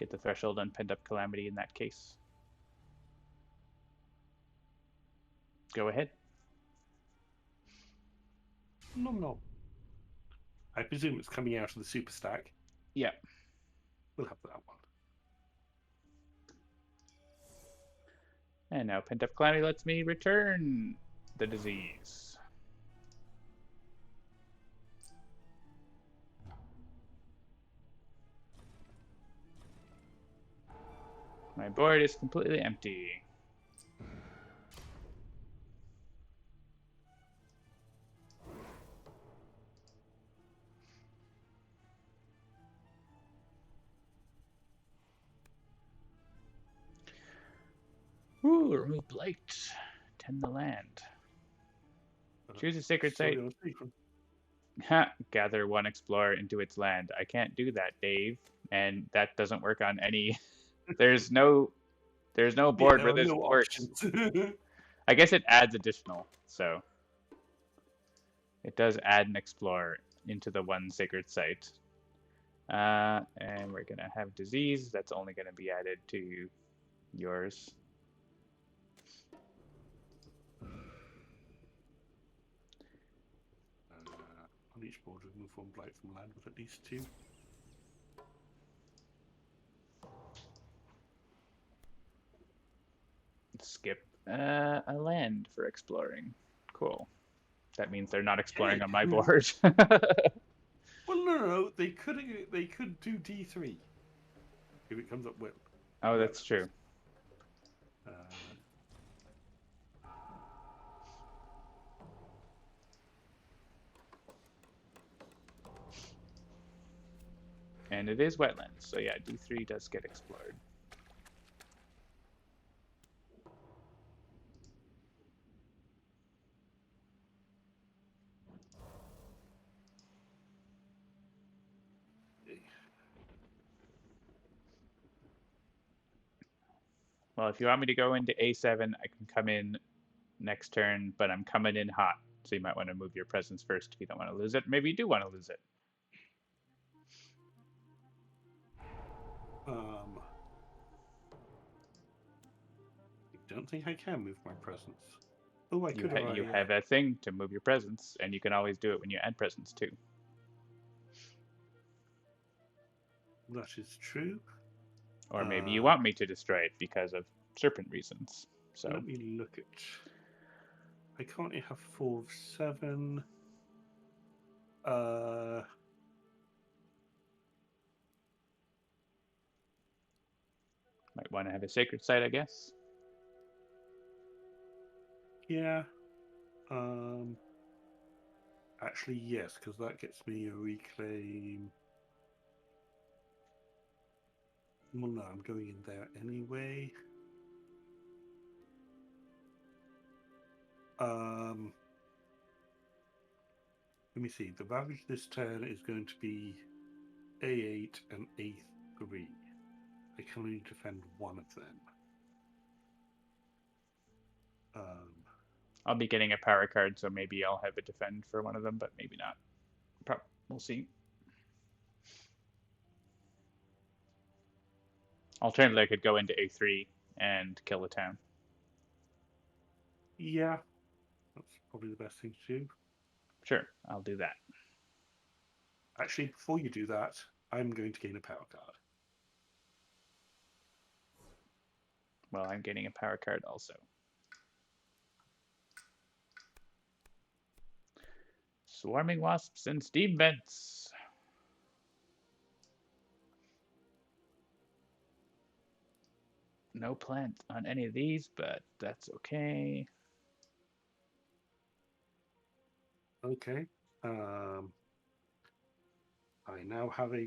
get the threshold on Pent Up Calamity in that case. Go ahead. No. I presume it's coming out of the super stack. Yeah. We'll have that one. And now Pent Up Calamity lets me return the disease. My board is completely empty. Ooh, remove blight. Tend the land. Choose a sacred site. Gather one explorer into its land. I can't do that, Dave. And that doesn't work on any. There's no board where this no works. options. I guess it adds additional, so it does add an explorer into the one sacred site. And we're gonna have disease. That's only gonna be added to yours. On each board, remove one blight from land with at least 2. Skip a land for exploring. Cool. That means they're not exploring on my board. Well, no. They could do D3 if it comes up well. Oh, that's true. And it is wetlands, so yeah, D3 does get explored. Well, if you want me to go into A7, I can come in next turn, but I'm coming in hot, so you might want to move your presence first if you don't want to lose it. Maybe you do want to lose it. I don't think I can move my presence. Oh, I could. You have a thing to move your presence, and you can always do it when you add presence too. That is true. Or maybe you want me to destroy it because of serpent reasons. So let me look at. I currently have 4 of 7. Might want to have a sacred site, I guess. Yeah. Actually, yes, because that gets me a reclaim. Well, no, I'm going in there anyway. Let me see. The ravage this turn is going to be A8 and A3. I can only defend one of them. I'll be getting a power card, so maybe I'll have a defend for one of them, but maybe not. We'll see. Alternatively, I could go into A3 and kill the town. Yeah, that's probably the best thing to do. Sure, I'll do that. Actually, before you do that, I'm going to gain a power card. Well, I'm getting a power card also. Swarming wasps and steam vents. No plant on any of these, but that's okay. Okay. I now have a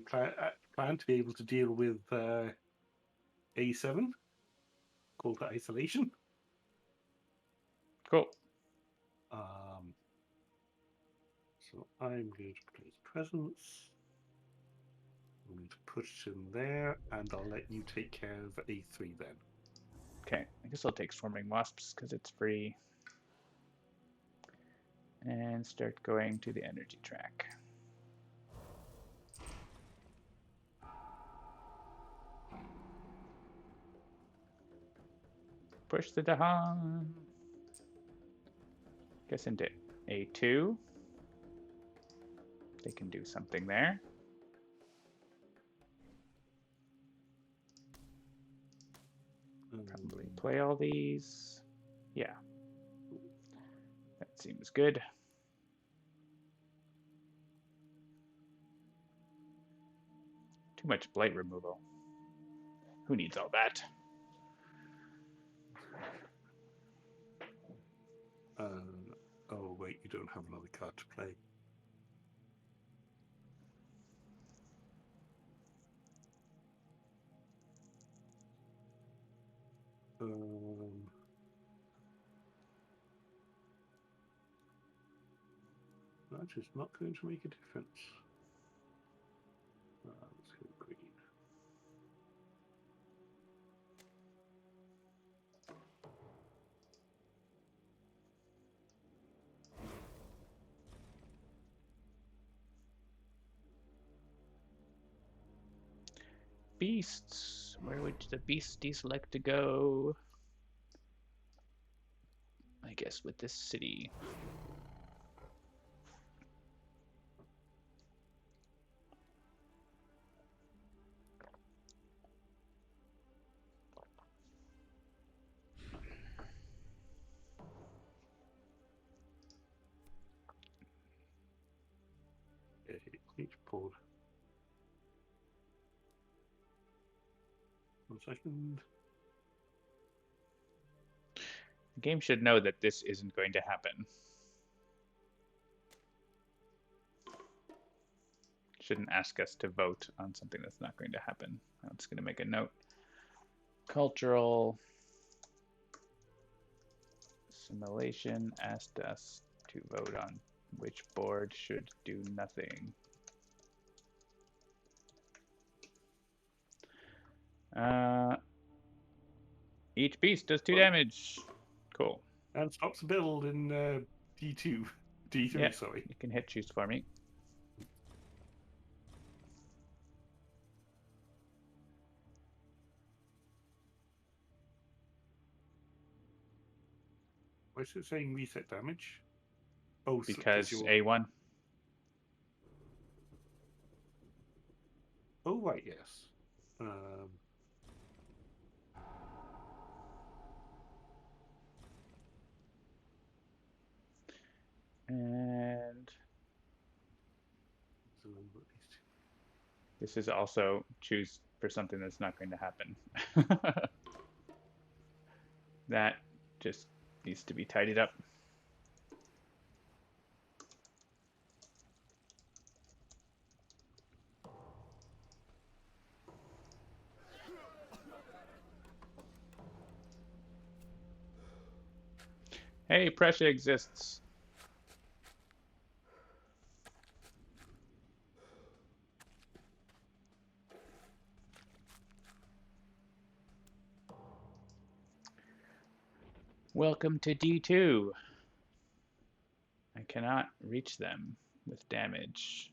plan to be able to deal with A7, called Isolation. Cool. So I'm going to place presence. I'm going to put it in there, and I'll let you take care of A3 then. Okay, I guess I'll take Swarming Wasps because it's free. And start going to the energy track. Push the Dahan. Guess into A2. They can do something there. Probably play all these. Yeah. That seems good. Too much blight removal. Who needs all that? Oh, wait, you don't have another card to play. That is not going to make a difference. Let's go green. Beasts. Where would the beasties like to go? I guess with this city. Each board. 1 second. The game should know that this isn't going to happen. Shouldn't ask us to vote on something that's not going to happen. I'm just going to make a note. Cultural Simulation asked us to vote on which board should do nothing. Each beast does 2 damage. Cool. And stops the build in D2. D3, Yeah, sorry. you can hit choose for me. Why is it saying reset damage? Oh, because you're... A1. Oh, right, yes. And this is also choose for something that's not going to happen. That just needs to be tidied up. Hey, pressure exists. Welcome to D2. I cannot reach them with damage.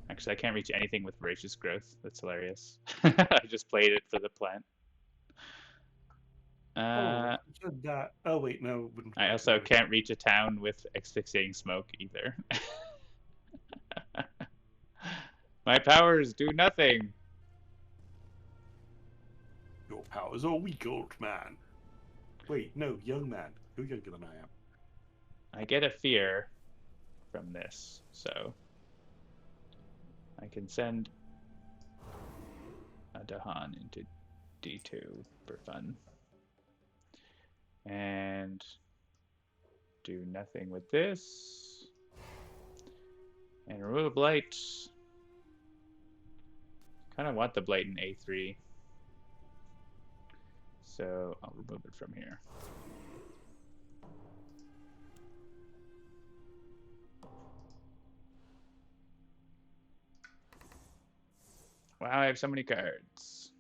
Actually, I can't reach anything with voracious growth. That's hilarious. I just played it for the plant. Oh, Uh, so that. Oh wait, no, it wouldn't I work also anyway. can't reach a town with asphyxiating smoke either. My powers do nothing. Your powers are weak, old man. Wait, no, young man. You're younger than I am. I get a fear from this, so I can send a Dahan into D2 for fun. And do nothing with this. And remove blight. Kind of want the blight in A3. So I'll remove it from here. Wow, I have so many cards.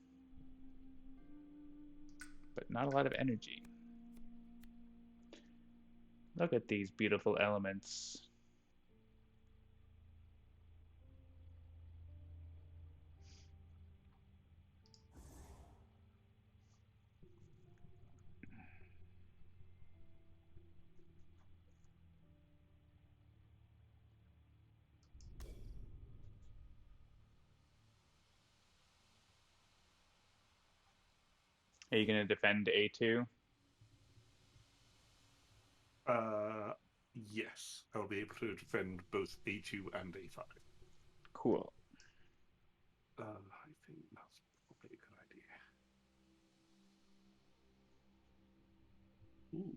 But not a lot of energy. Look at these beautiful elements. Are you going to defend A2? Yes, I'll be able to defend both A2 and A5. Cool. I think that's probably a good idea. Ooh.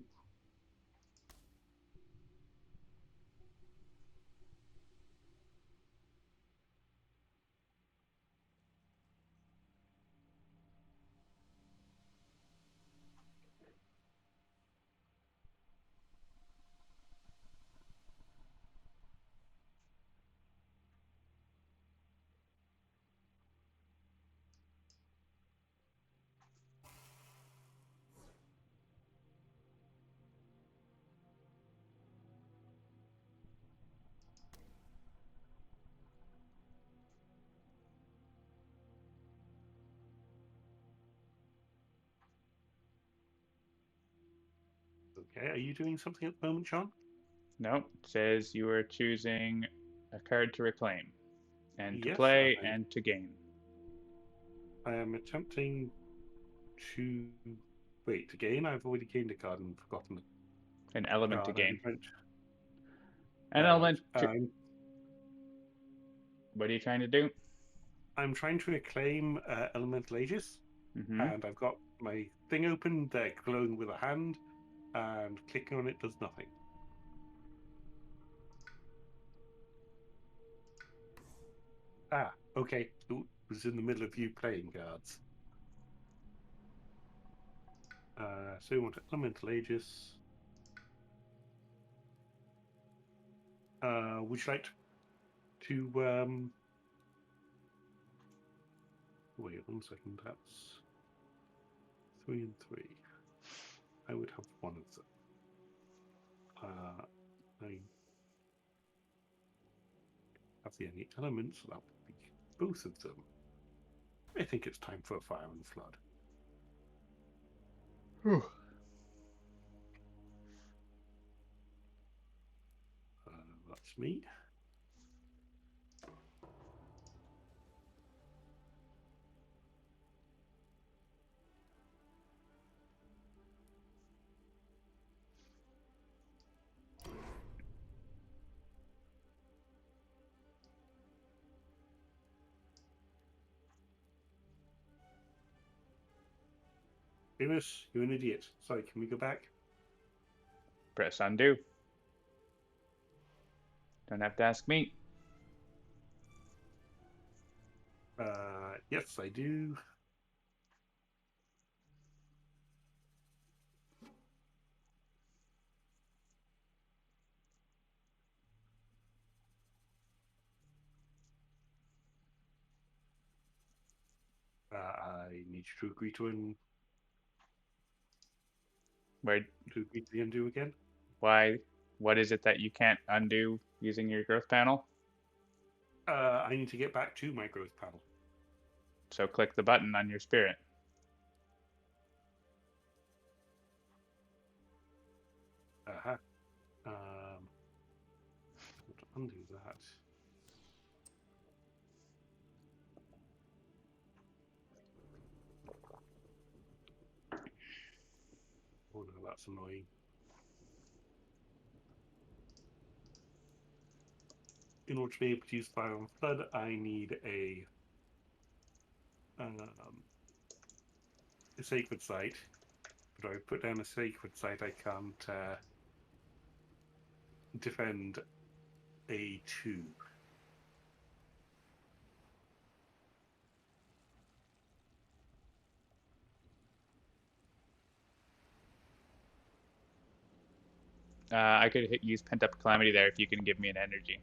Okay, are you doing something at the moment, Sean? Nope. It says you are choosing a card to reclaim and to Yes, play and to gain. I am attempting to. Wait, to gain? I've already gained a card and forgotten the An element to card. gain. I'm An right. element to. What are you trying to do? I'm trying to reclaim Elemental Aegis, Mm-hmm. and I've got my thing open. They're glowing with a hand, and clicking on it does nothing. Ah, okay. It was in the middle of you playing cards. So we want Elemental Aegis. Would you like to wait 1 second? That's 3 and 3. I would have one of them. I have the any elements, so that would be both of them. I think it's time for a Fire and Flood. That's me. Amos, you're an idiot. Sorry, can we go back? Press undo. Don't have to ask me. Yes, I do. I need you to agree Where? to agree to the undo again. Why? What is it that you can't undo using your growth panel? I need to get back to my growth panel. So click the button on your spirit. How to undo that? Oh no, that's annoying. In order to be able to use Fire and Flood, I need a sacred site. But I put down a sacred site, I can't defend A2. I could use Pent Up Calamity there if you can give me an energy.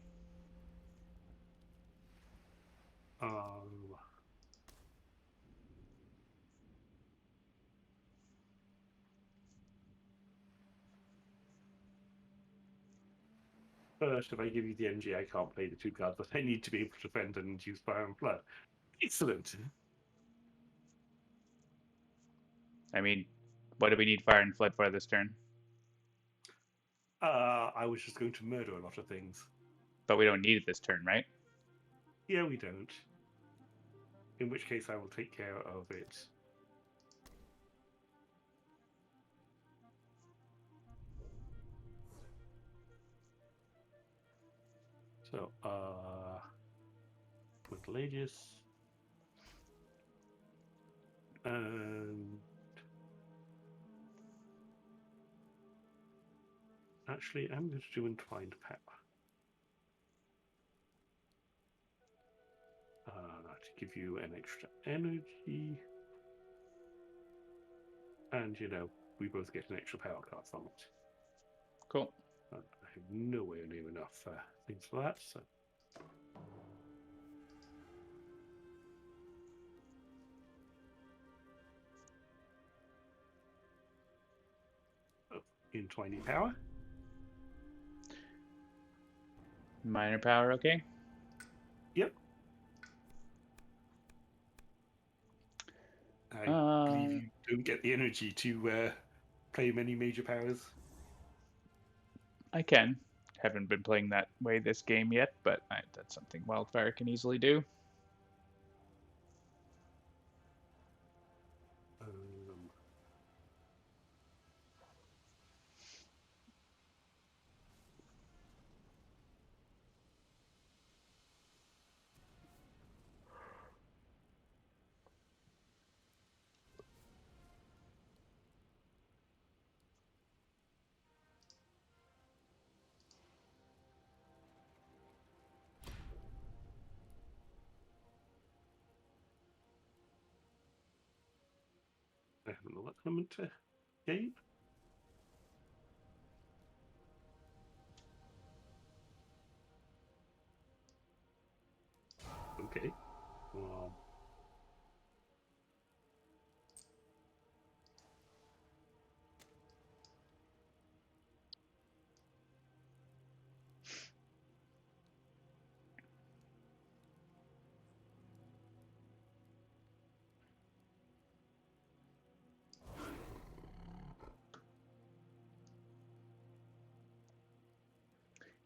First, if I give you the energy, I can't play the two cards that I need to be able to defend and use Fire and Flood. Excellent. I mean, what do we need Fire and Flood for this turn? I was just going to murder a lot of things. But we don't need it this turn, right? Yeah, we don't. In which case, I will take care of it. So, with Aegis. And actually, I'm going to do Entwined Power. To give you an extra energy. And, you know, we both get an extra power card from it. Cool. I have nowhere near enough things for that, so. Oh, Entwining Power. Minor power, okay? Yep. I believe you don't get the energy to play many major powers. I can. Haven't been playing that way this game yet, but that's something Wildfire can easily do. I haven't know what I'm meant to gain. Okay. Well,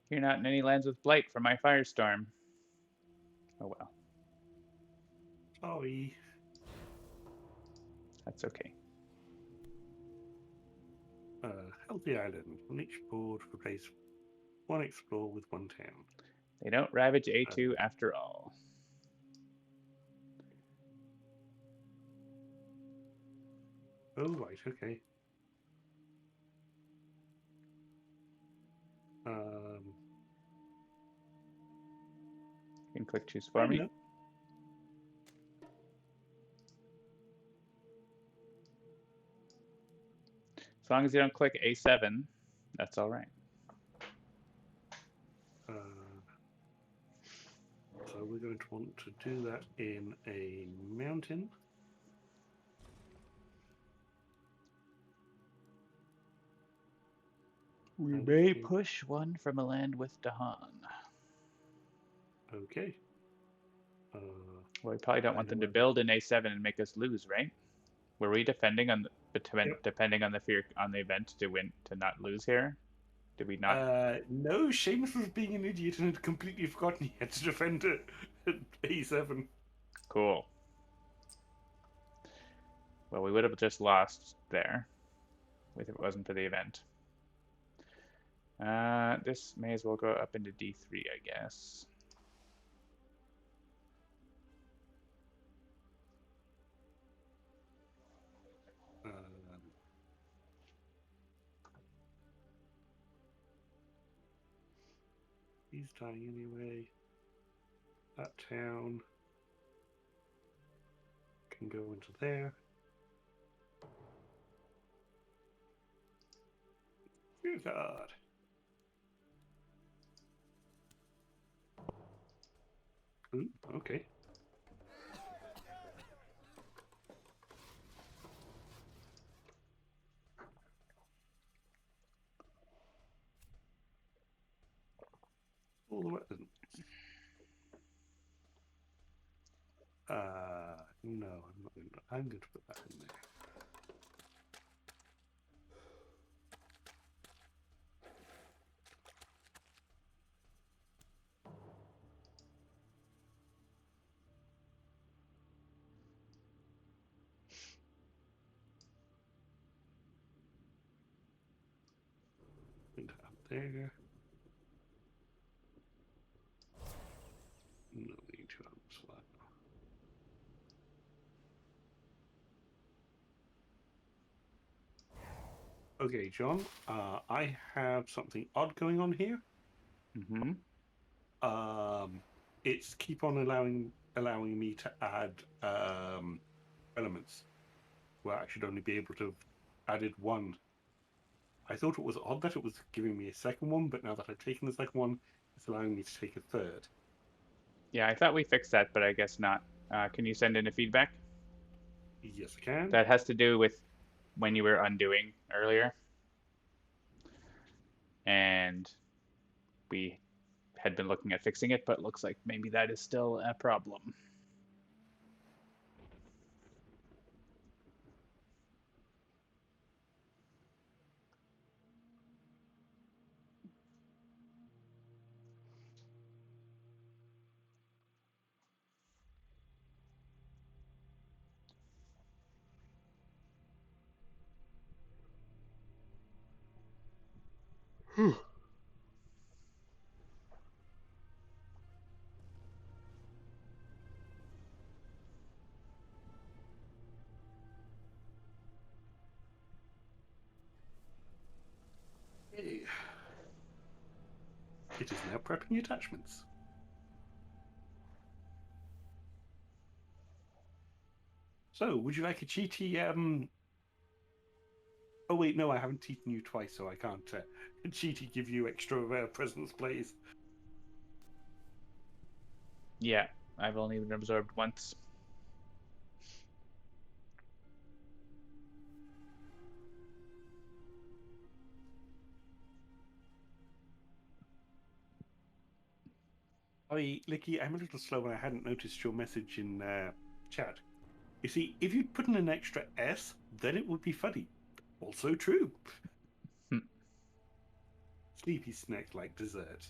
You're not in any lands with Blight for my Firestorm. Oh well. sorry. That's okay. Healthy Island. On each board, replace one explore with one town. They don't ravage A2 after all. Oh, right, okay. You can click choose for me. Know. As long as you don't click A7, that's all right. So we're going to want to do that in a mountain. We may Okay. push one from a land with Dahan. Okay. Well, we probably don't I want know them to where build an A7 and make us lose, right? Were we defending on Yep. depending on the fear on the event to win to not lose here? Did we not? No, Seamus was being an idiot and had completely forgotten he had to defend it at A7. Cool. Well, we would have just lost there if it wasn't for the event. This may as well go up into D3, I guess. He's dying anyway. That town can go into there. Dear God. Ooh, okay. All the weapons. No, I'm not going to. I'm going to put that in there. Put that up there. No need to slot. Okay, John. I have something odd going on here. Mm-hmm. It's keep on allowing me to add elements where I should only be able to have added one. I thought it was odd that it was giving me a second one, but now that I've taken the second one, it's allowing me to take a third. Yeah, I thought we fixed that, but I guess not. Can you send in a feedback? Yes, I can. That has to do with when you were undoing earlier, and we had been looking at fixing it, but looks like maybe that is still a problem. Hey. It is now prepping attachments. So, would you like a cheaty? Oh wait, no, I haven't eaten you twice, so I can't cheaty give you extra presents, please. Yeah, I've only been absorbed once. Oh, Licky, I'm a little slow and I hadn't noticed your message in chat. You see, if you'd put in an extra S, then it would be funny. Also true. Sleepy snack like dessert.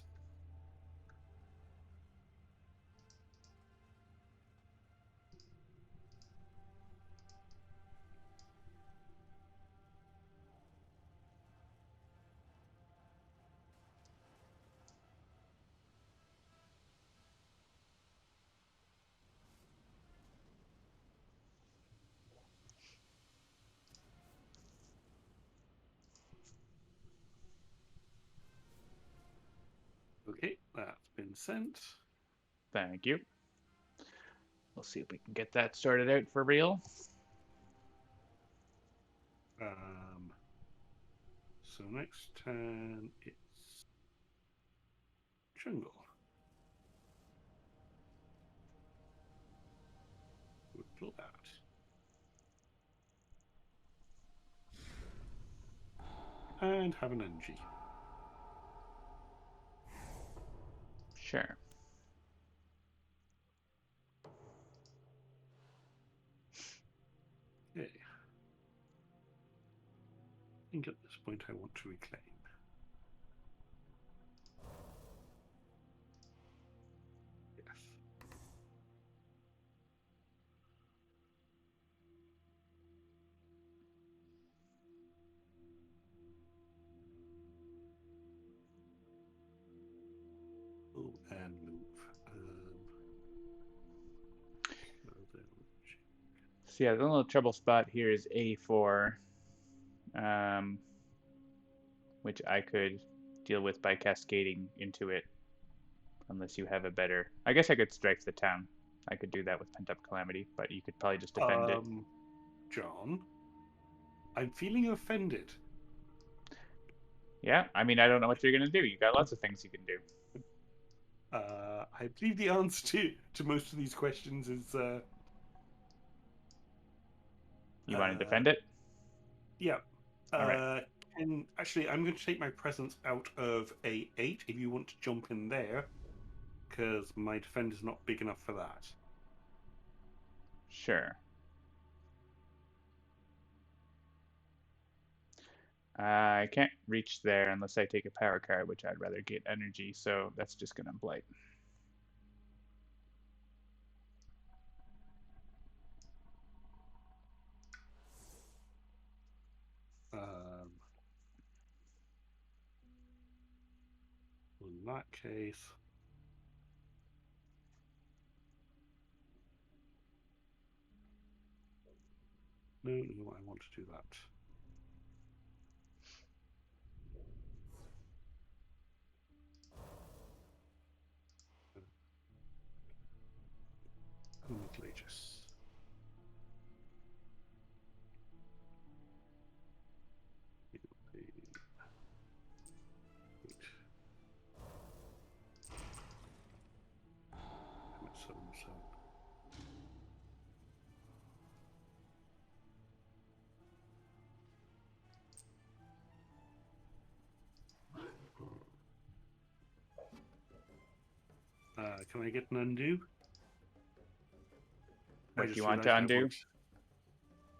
Okay, that's been sent. Thank you. We'll see if we can get that sorted out for real. So next turn it's jungle. Would that. And have an energy. Sure. Okay. I think at this point I want to reclaim. Yes. Oh, and move. So yeah, the little trouble spot here is A4, um, which I could deal with by cascading into it, unless you have a better. I guess I could strike the town. I could do that with Pent Up Calamity, but you could probably just defend it. John, I'm feeling offended. Yeah, I mean, I don't know what you're gonna do. You got lots of things you can do. I believe the answer to most of these questions is You want to defend it? yeah. All right. And actually, I'm going to take my presence out of A8 if you want to jump in there, because my defender's not big enough for that. Sure. I can't reach there unless I take a power card, which I'd rather get energy, so that's just gonna blight. In that case, no, I want to do that. Contagious. Can I get an undo? I What do you just want to realized I undo?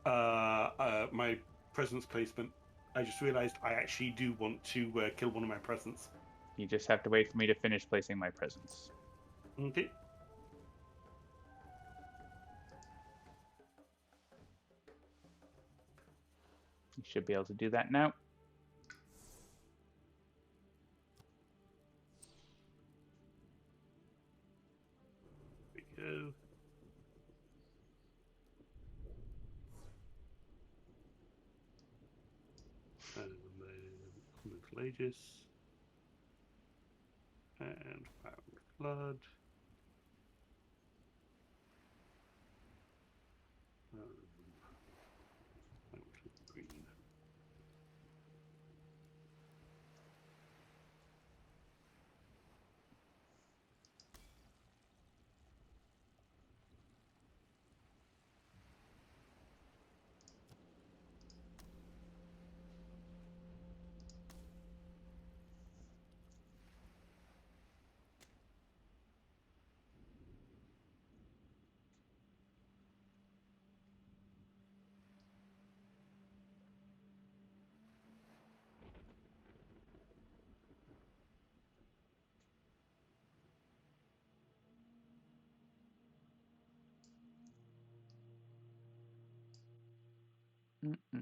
want my presence placement. I just realized I actually do want to kill one of my presents. You just have to wait for me to finish placing my presents. Okay. You should be able to do that now. There we go. And then Contagious. And Found Blood. Green.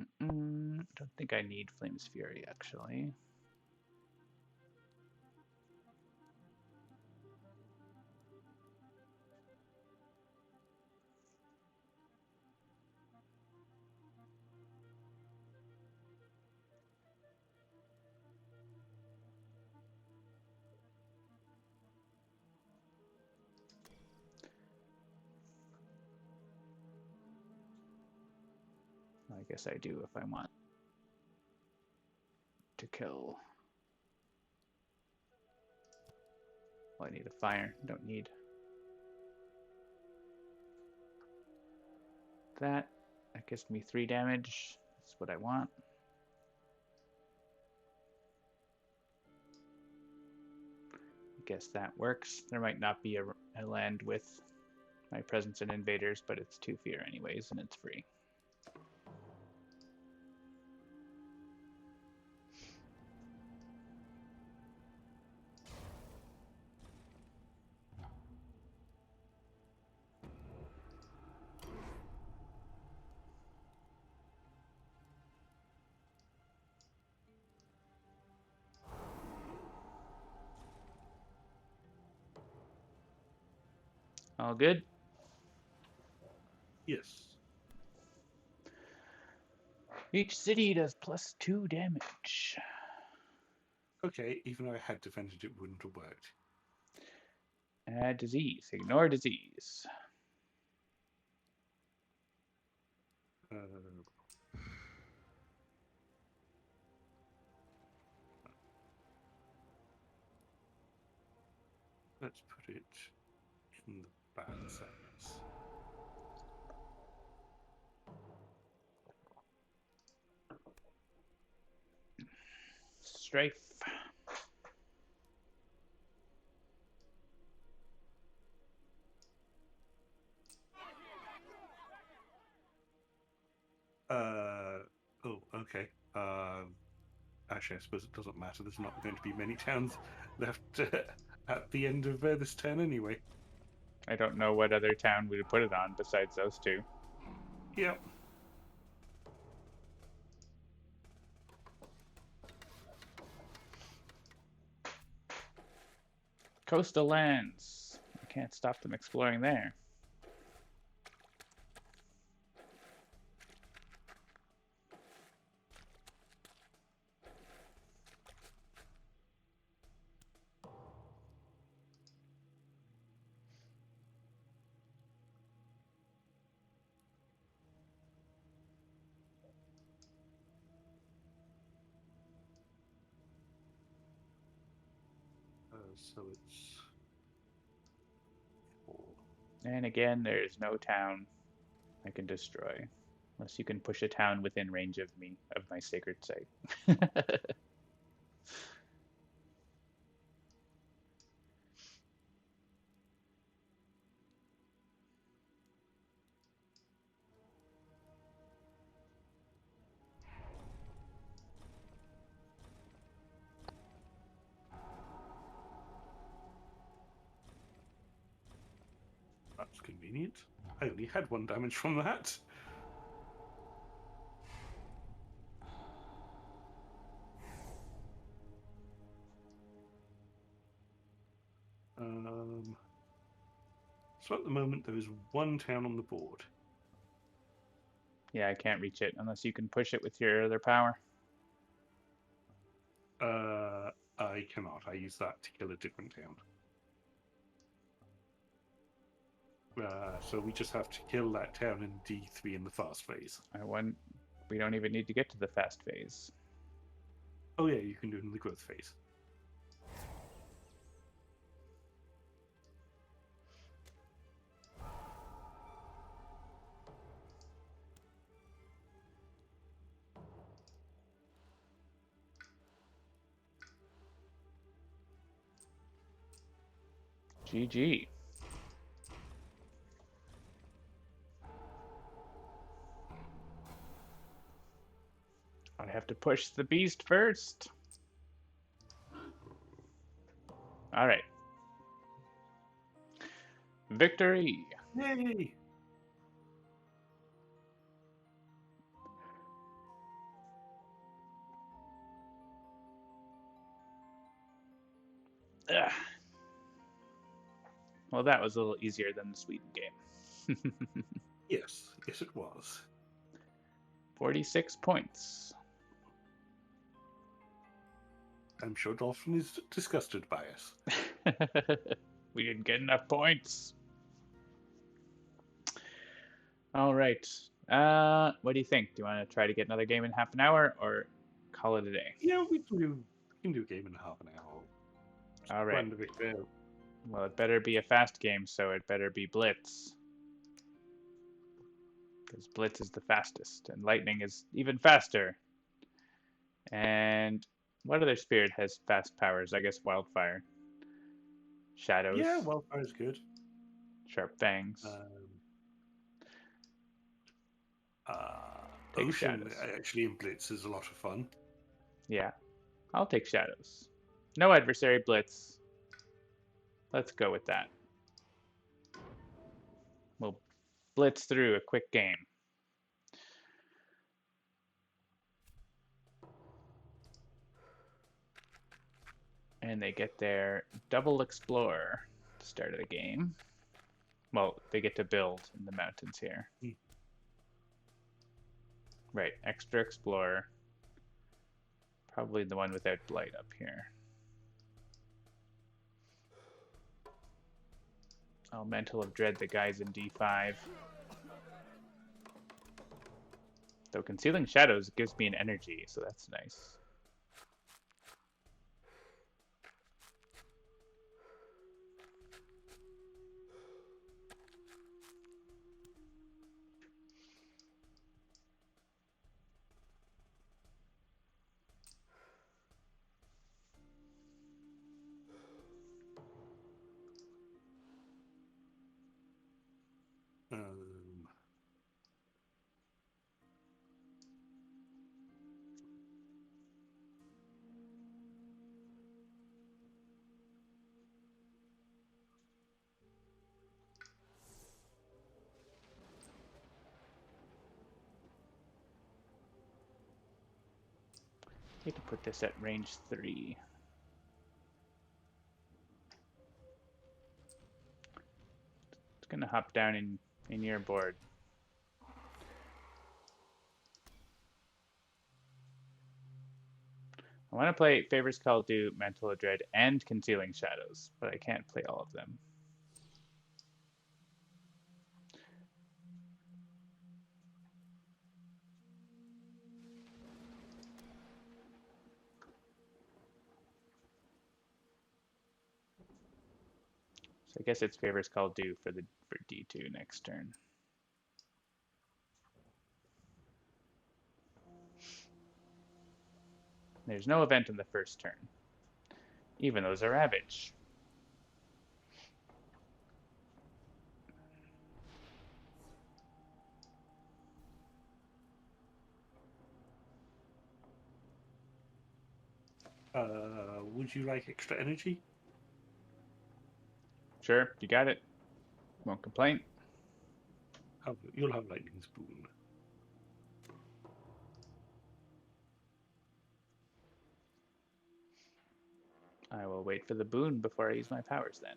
Don't think I need Flame's Fury, actually. I guess I do if I want to kill. Well, I need a fire. Don't need that. That gives me 3 damage. That's what I want. guess that works. There might not be a land with my presence and invaders, but it's 2 fear anyways, and it's free. All good? Yes. Each city does +2 damage. Okay, even though I had defended, it wouldn't have worked. Add disease. Ignore disease. Uh, let's put it in the bad sense. Strife. Oh, okay. Actually, I suppose it doesn't matter. There's not going to be many towns left at the end of this turn anyway. I don't know what other town we would put it on besides those two. Yep. Coastal lands. I can't stop them exploring there. So it's 4. And again, there is no town I can destroy. Unless you can push a town within range of me, of my sacred site. That's convenient. I only had 1 damage from that. So at the moment, there is 1 town on the board. Yeah, I can't reach it unless you can push it with your other power. I cannot. I use that to kill a different town. So we just have to kill that town in D3 in the fast phase. We don't even need to get to the fast phase. Oh yeah, you can do it in the growth phase. GG. I have to push the beast first. All right. Victory. Yay! Ugh. Well, that was a little easier than the Sweden game. Yes, yes it was. 46 points. I'm sure Dolphin is disgusted by us. We didn't get enough points. All right. What do you think? Do you want to try to get another game in half an hour or call it a day? Yeah, we can do a game in half an hour. All right. Round of it there. Well, it better be a fast game, so it better be Blitz. Because Blitz is the fastest, and Lightning is even faster. And what other spirit has fast powers? I guess Wildfire. Yeah, Shadows, wildfire is good. sharp fangs. Take Ocean shadows. actually in Blitz is a lot of fun. Yeah, I'll take shadows. No adversary blitz. Let's go with that. We'll blitz through a quick game. And they get their double explore at the start of the game. Well, they get to build in the mountains here. Right, extra explorer. Probably the one without blight up here. Elemental of Dread, the guys in D5. Though Concealing Shadows gives me an energy, so that's nice. Need to put this at range 3. It's gonna hop down in your board. I want to play Favors Call Do, Mantle of Dread, and Concealing Shadows, but I can't play all of them. So I guess it's Favors Call Do for D2 next turn. There's no event in the first turn. Even those are Ravage. Would you like extra energy? Sure, you got it. Won't complain. You'll have lightning spoon. I will wait for the boon before I use my powers then.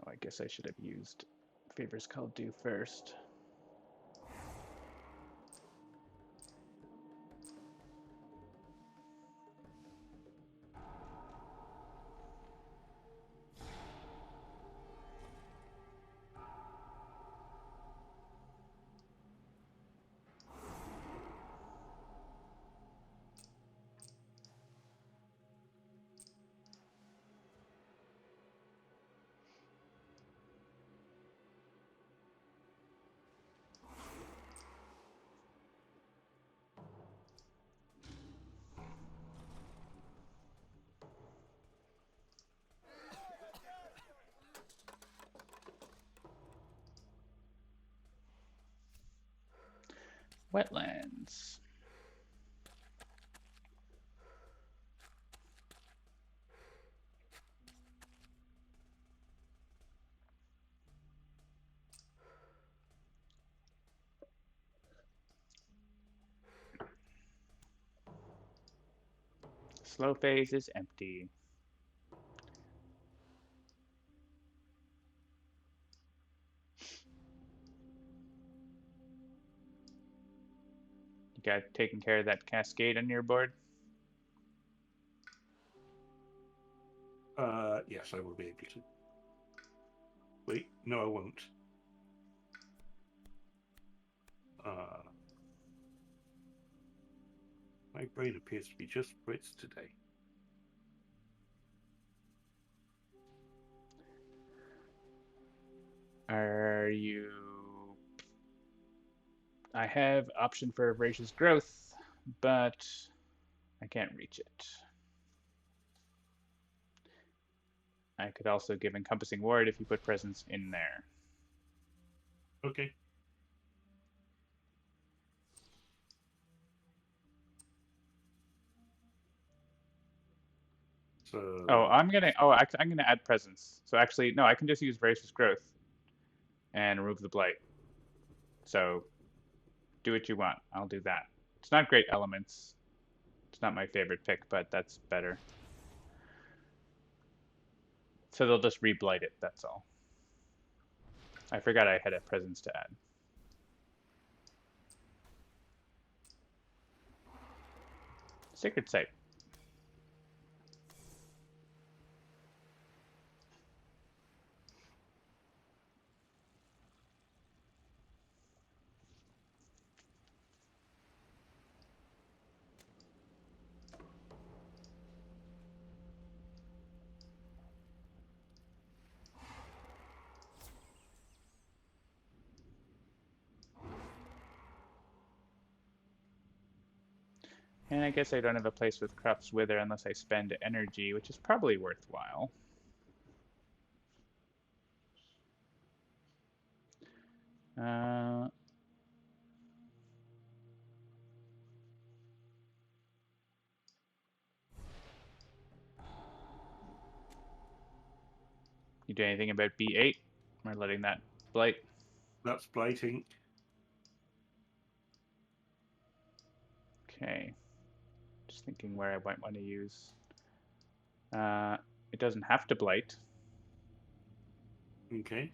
Oh, I guess I should have used Favors Call Do first. Wetlands. Slow phase is empty. You got taking care of that cascade on your board? Yes, I will be able to. Wait, no, I won't. My brain appears to be just Brits today. Are you... I have option for voracious growth, but I can't reach it. I could also give encompassing ward if you put presence in there. Okay. So. Oh, I'm gonna add presence. So actually, no, I can just use voracious growth and remove the blight. So do what you want. I'll do that. It's not great elements. It's not my favorite pick, but that's better. So they'll just re-blight it, that's all. I forgot I had a presence to add. Sacred Site. And I guess I don't have a place with Crops Wither unless I spend energy, which is probably worthwhile. You do anything about B8? We're letting that blight. That's blighting. Okay. Just thinking where I might want to use. It doesn't have to blight. Okay.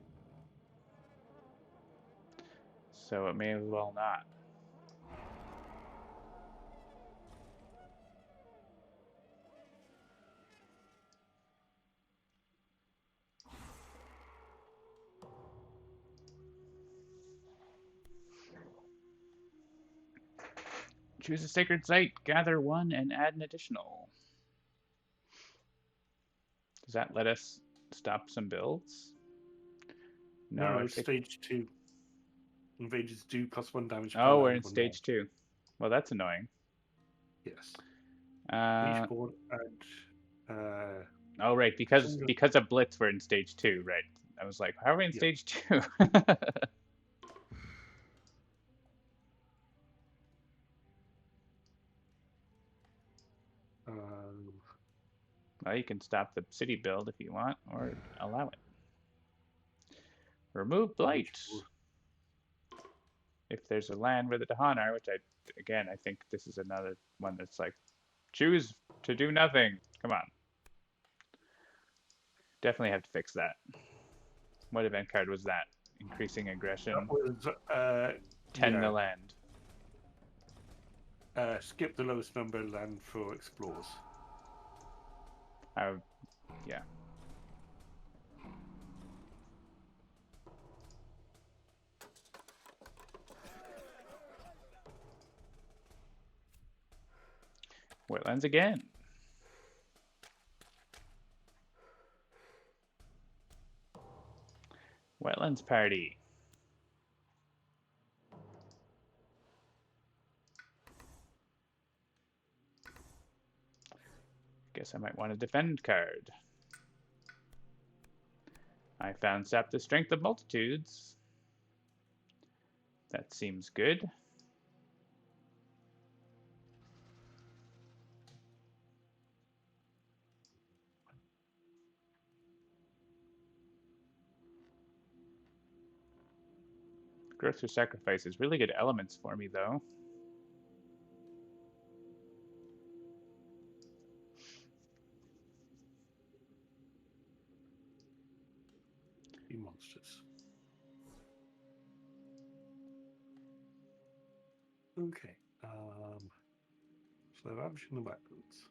So it may as well not. Choose a sacred site, gather one, and add an additional. Does that let us stop some builds? No, I think... stage 2. Invaders do +1 damage per Oh, we're land in when stage 2. Well, that's annoying. Yes. Uh, Each board add. oh, right, because of Blitz, we're in stage 2, right? I was like, how are we in stage 2? Well, you can stop the city build if you want, or allow it. Remove blight. If there's a land where the Dahan are, which I think this is another one that's like, choose to do nothing. Come on. Definitely have to fix that. What event card was that? Increasing aggression. That was 10 the land. Skip the lowest number of land for explores. Yeah. Wetlands again. Wetlands party. Guess I might want a defend card. I found Sap the Strength of Multitudes. That seems good. Growth through Sacrifice is really good elements for me, though. Be monsters. Okay. So ravaging the weapons.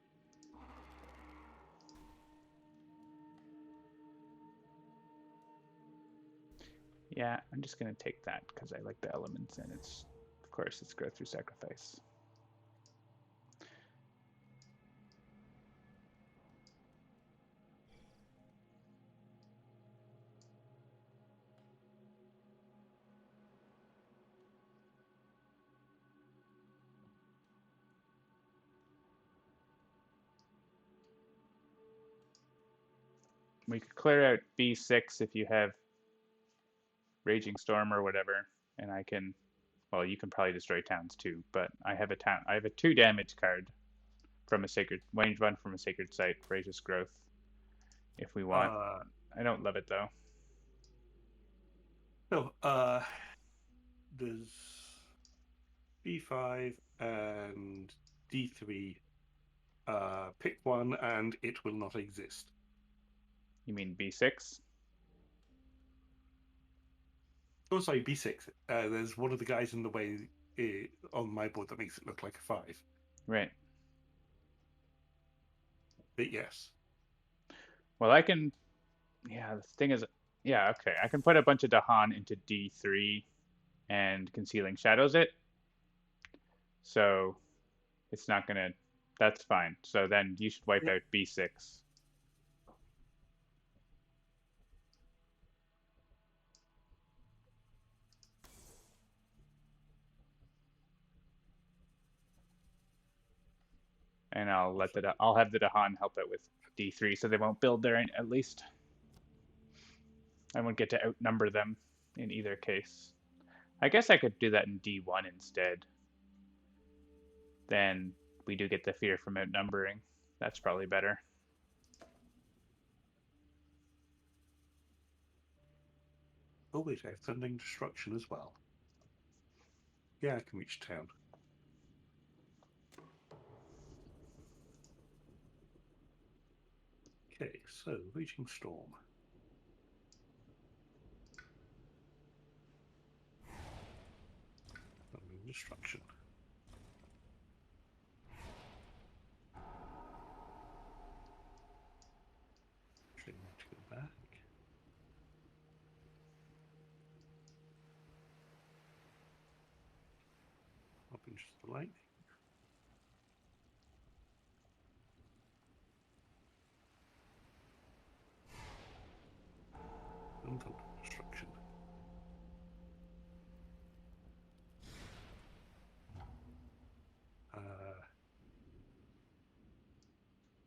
Yeah, I'm just going to take that because I like the elements, and it's, of course, it's Growth through Sacrifice. We could clear out B6 if you have Raging Storm or whatever, and I can. Well, you can probably destroy towns too, but I have a town. I have a 2 damage card from a sacred range 1 from a sacred site, Voracious Growth. If we want, I don't love it though. So, there's B5 and D3. Pick one, and it will not exist. You mean B6? Oh, sorry, B6. There's one of the guys in the way on my board that makes it look like a 5. Right. But yes. Well, I can. Yeah, the thing is, yeah, okay. I can put a bunch of Dahan into D3 and Concealing Shadows it. So it's not gonna. That's fine. So then you should wipe out B6. And I'll have the Dahan help out with D3 so they won't build there at least. I won't get to outnumber them in either case. I guess I could do that in D1 instead. Then we do get the fear from outnumbering. That's probably better. Oh wait, I have Thundering Destruction as well. Yeah, I can reach town. Okay, so Raging Storm. Thundering Destruction. Actually, I need to go back. Up into the lightning. And Thunder Destruction.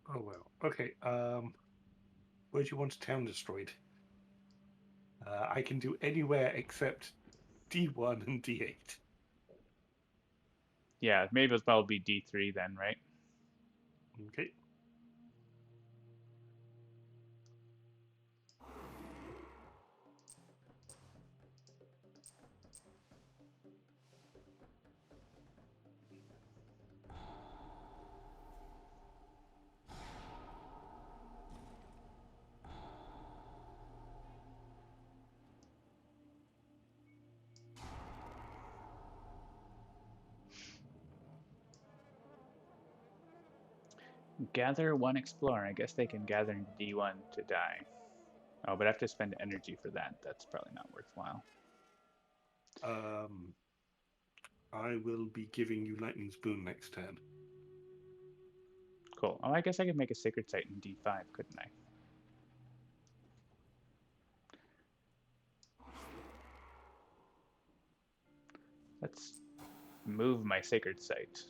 Oh well. Okay. Where do you want a town destroyed? I can do anywhere except D1 and D8. Yeah, maybe as well be D3 then, right? Okay. Gather 1 Explorer. I guess they can gather into D1 to die. Oh, but I have to spend energy for that. That's probably not worthwhile. I will be giving you Lightning's Boon next turn. Cool. Oh, I guess I could make a Sacred Site in D5, couldn't I? Let's move my Sacred Site.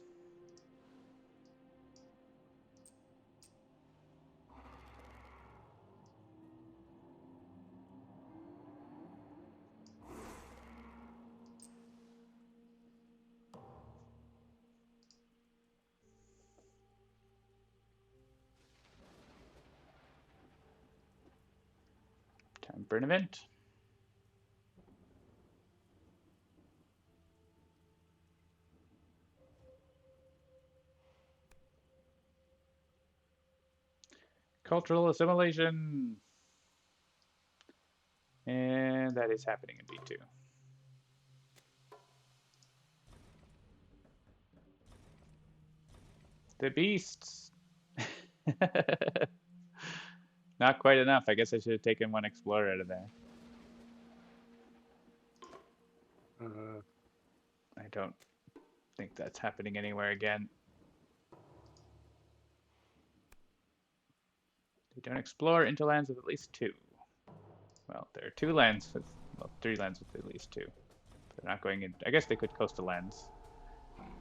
Burn event. Cultural assimilation. And that is happening in B2. The beasts. Not quite enough. I guess I should have taken 1 Explorer out of there. I don't think that's happening anywhere again. They don't explore into lands with at least 2. Well, there are 2 lands with, well, 3 lands with at least 2. They're not going in. I guess they could coast a lands.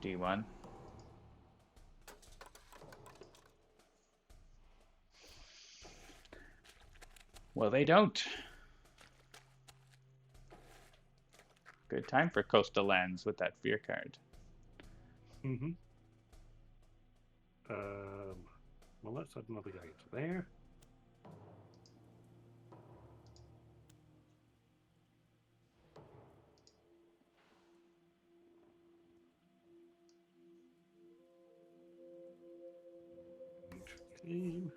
D1. Well, they don't. Good time for coastal lands with that fear card. Mm-hmm. Well, let's add another guy into there. Clean.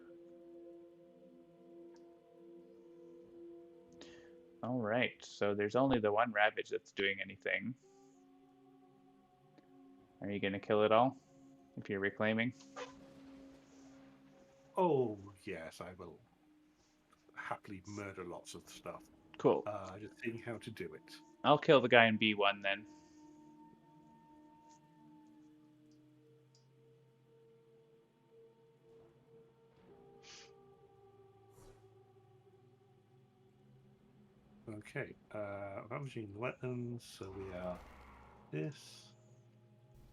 All right, so there's only the one Ravage that's doing anything. Are you going to kill it all if you're reclaiming? Oh, yes, I will happily murder lots of stuff. Cool. Just seeing how to do it. I'll kill the guy in B1 then. Okay, ravaging the wetlands, so we are this.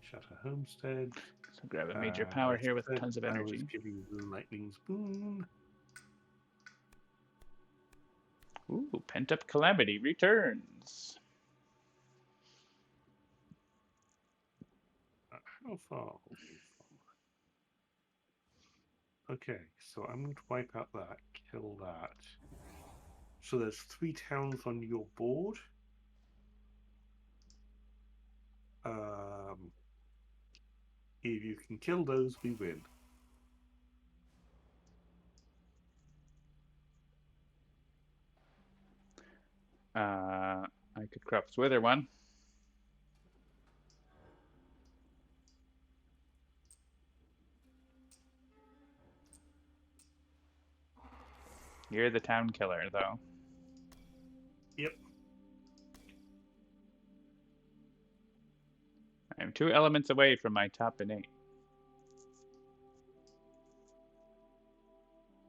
Shatter Homestead. So grab a major power here with tons of I was energy. giving the lightning's boon. Ooh, Pent-Up Calamity returns. How far are we from? Okay, so I'm going to wipe out that, kill that. So there's 3 towns on your board. If you can kill those, we win. I could Corrupt Wither one. You're the town killer, though. Yep. I'm 2 elements away from my top innate.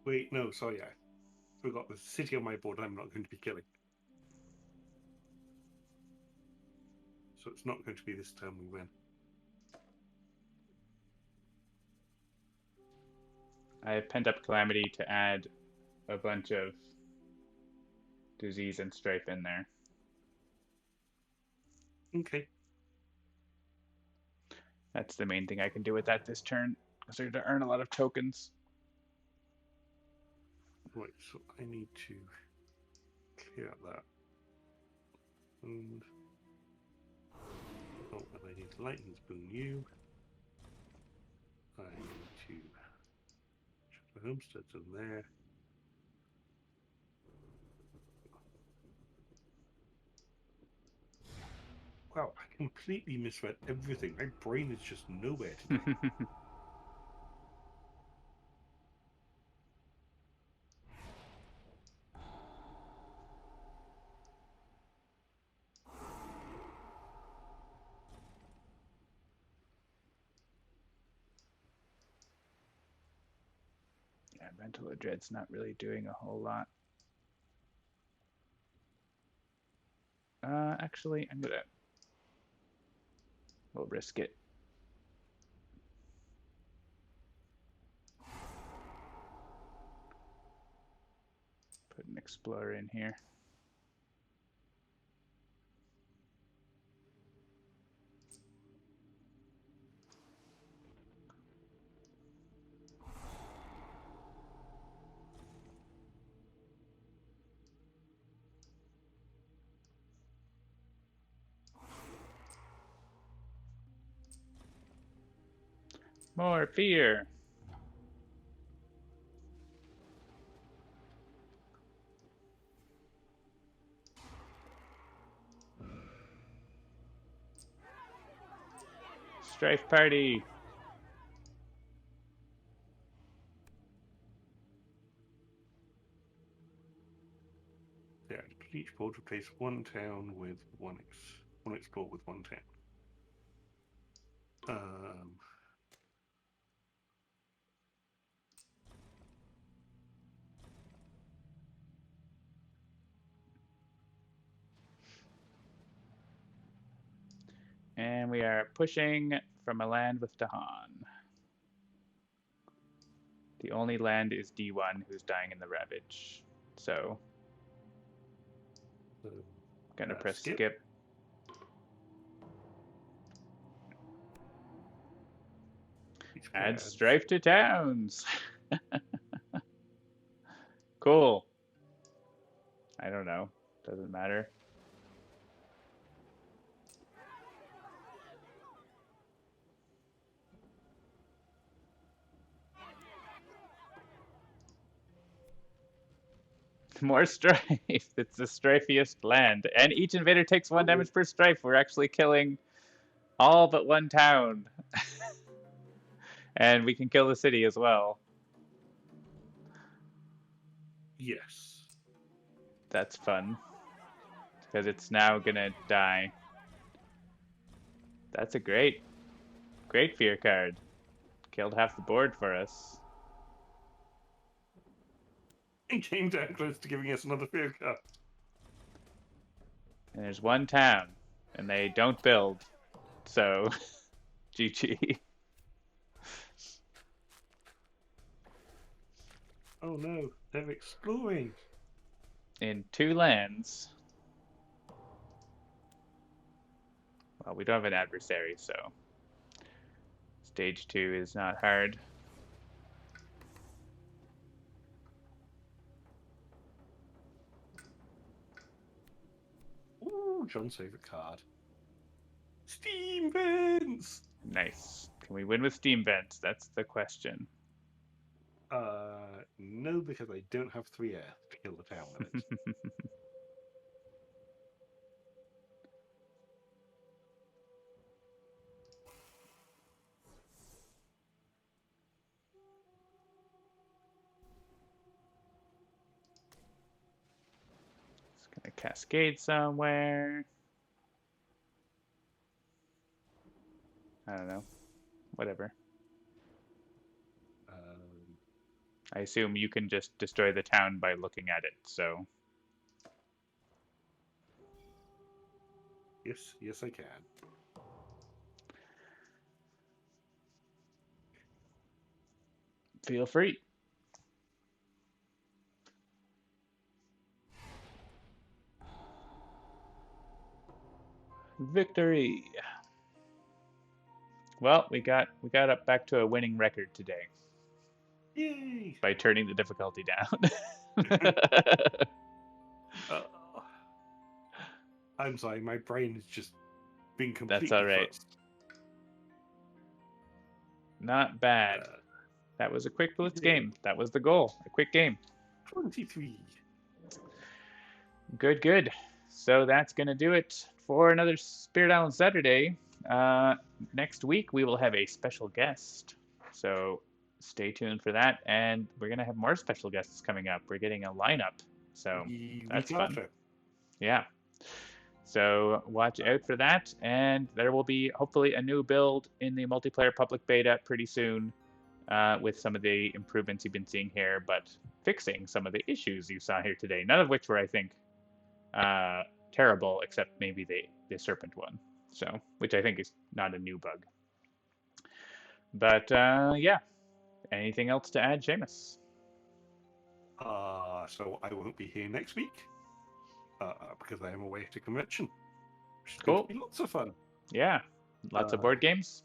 Wait, no, sorry, I forgot the city on my board I'm not going to be killing. So it's not going to be this turn we win. I have Pent-Up Calamity to add a bunch of disease and strife in there. Okay. That's the main thing I can do with that this turn, because they're going to earn a lot of tokens. Right, so I need to clear out that. And I need lightning spoon you. I need to check the homesteads in there. Wow, I completely misread everything. My brain is just nowhere today. Yeah, Rental of Dread's not really doing a whole lot. Actually, we'll risk it. Put an Explorer in here. More fear. Strife party. Yeah, each board replace one town with one explore with one town. And we are pushing from a land with Dahan. The only land is D1, who's dying in the Ravage. So So, gonna press skip. skip. Add strife to towns. Cool. I don't know. Doesn't matter. More strife. It's the strifiest land. And each invader takes 1 damage per strife. We're actually killing all but 1 town. And we can kill the city as well. Yes. That's fun. Because it's now gonna die. That's a great fear card. Killed half the board for us. It came down close to giving us another fear card. And there's 1 town. And they don't build. So, GG. Oh no, they're exploring. In 2 lands. Well, we don't have an adversary, so stage 2 is not hard. Ooh, John's favorite card. Steam vents. Nice. Can we win with steam vents? That's the question. No, because I don't have 3 air to kill the town with it. It's gonna cascade somewhere. I don't know. Whatever. I assume you can just destroy the town by looking at it, so. Yes, I can. Feel free. Victory. Well, we got up back to a winning record today. Yay! By turning the difficulty down. I'm sorry, my brain has just been completely That's all right. fuzzed. Not bad. That was a quick blitz game. That was the goal. A quick game. 23. Good. So that's going to do it for another Spirit Island Saturday. Next week, we will have a special guest. So stay tuned for that. And we're going to have more special guests coming up. We're getting a lineup. So that's fun. Yeah. So watch out for that. And there will be hopefully a new build in the multiplayer public beta pretty soon with some of the improvements you've been seeing here, but fixing some of the issues you saw here today. None of which were, I think, terrible, except maybe the serpent one. So, which I think is not a new bug. But yeah, anything else to add, Seamus? So I won't be here next week because I am away at a convention. Which is Cool. going to be lots of fun. Yeah, lots of board games.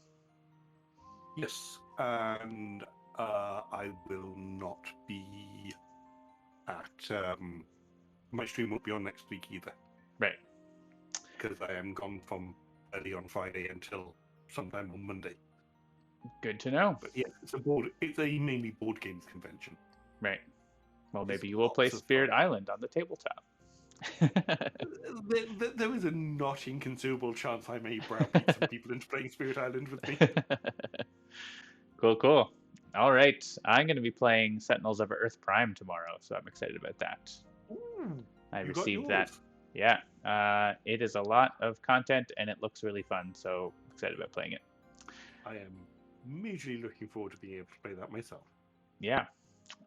Yes, and I will not be at. My stream won't be on next week either. Right. Because I am gone from early on Friday until sometime on Monday. Good to know. But yeah, it's a mainly board games convention. Right. Well, maybe you will play Spirit Island on the tabletop. There is a not inconsiderable chance I may browbeat some people into playing Spirit Island with me. Cool. All right. I'm going to be playing Sentinels of Earth Prime tomorrow, so I'm excited about that. Ooh, I received that. Yeah. It is a lot of content, and it looks really fun, so I'm excited about playing it. I am majorly looking forward to being able to play that myself. Yeah.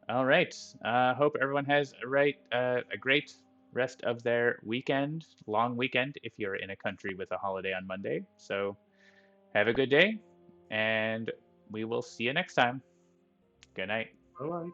All right. Hope everyone has a great rest of their weekend, long weekend, if you're in a country with a holiday on Monday. So have a good day, and we will see you next time. Good night. All right.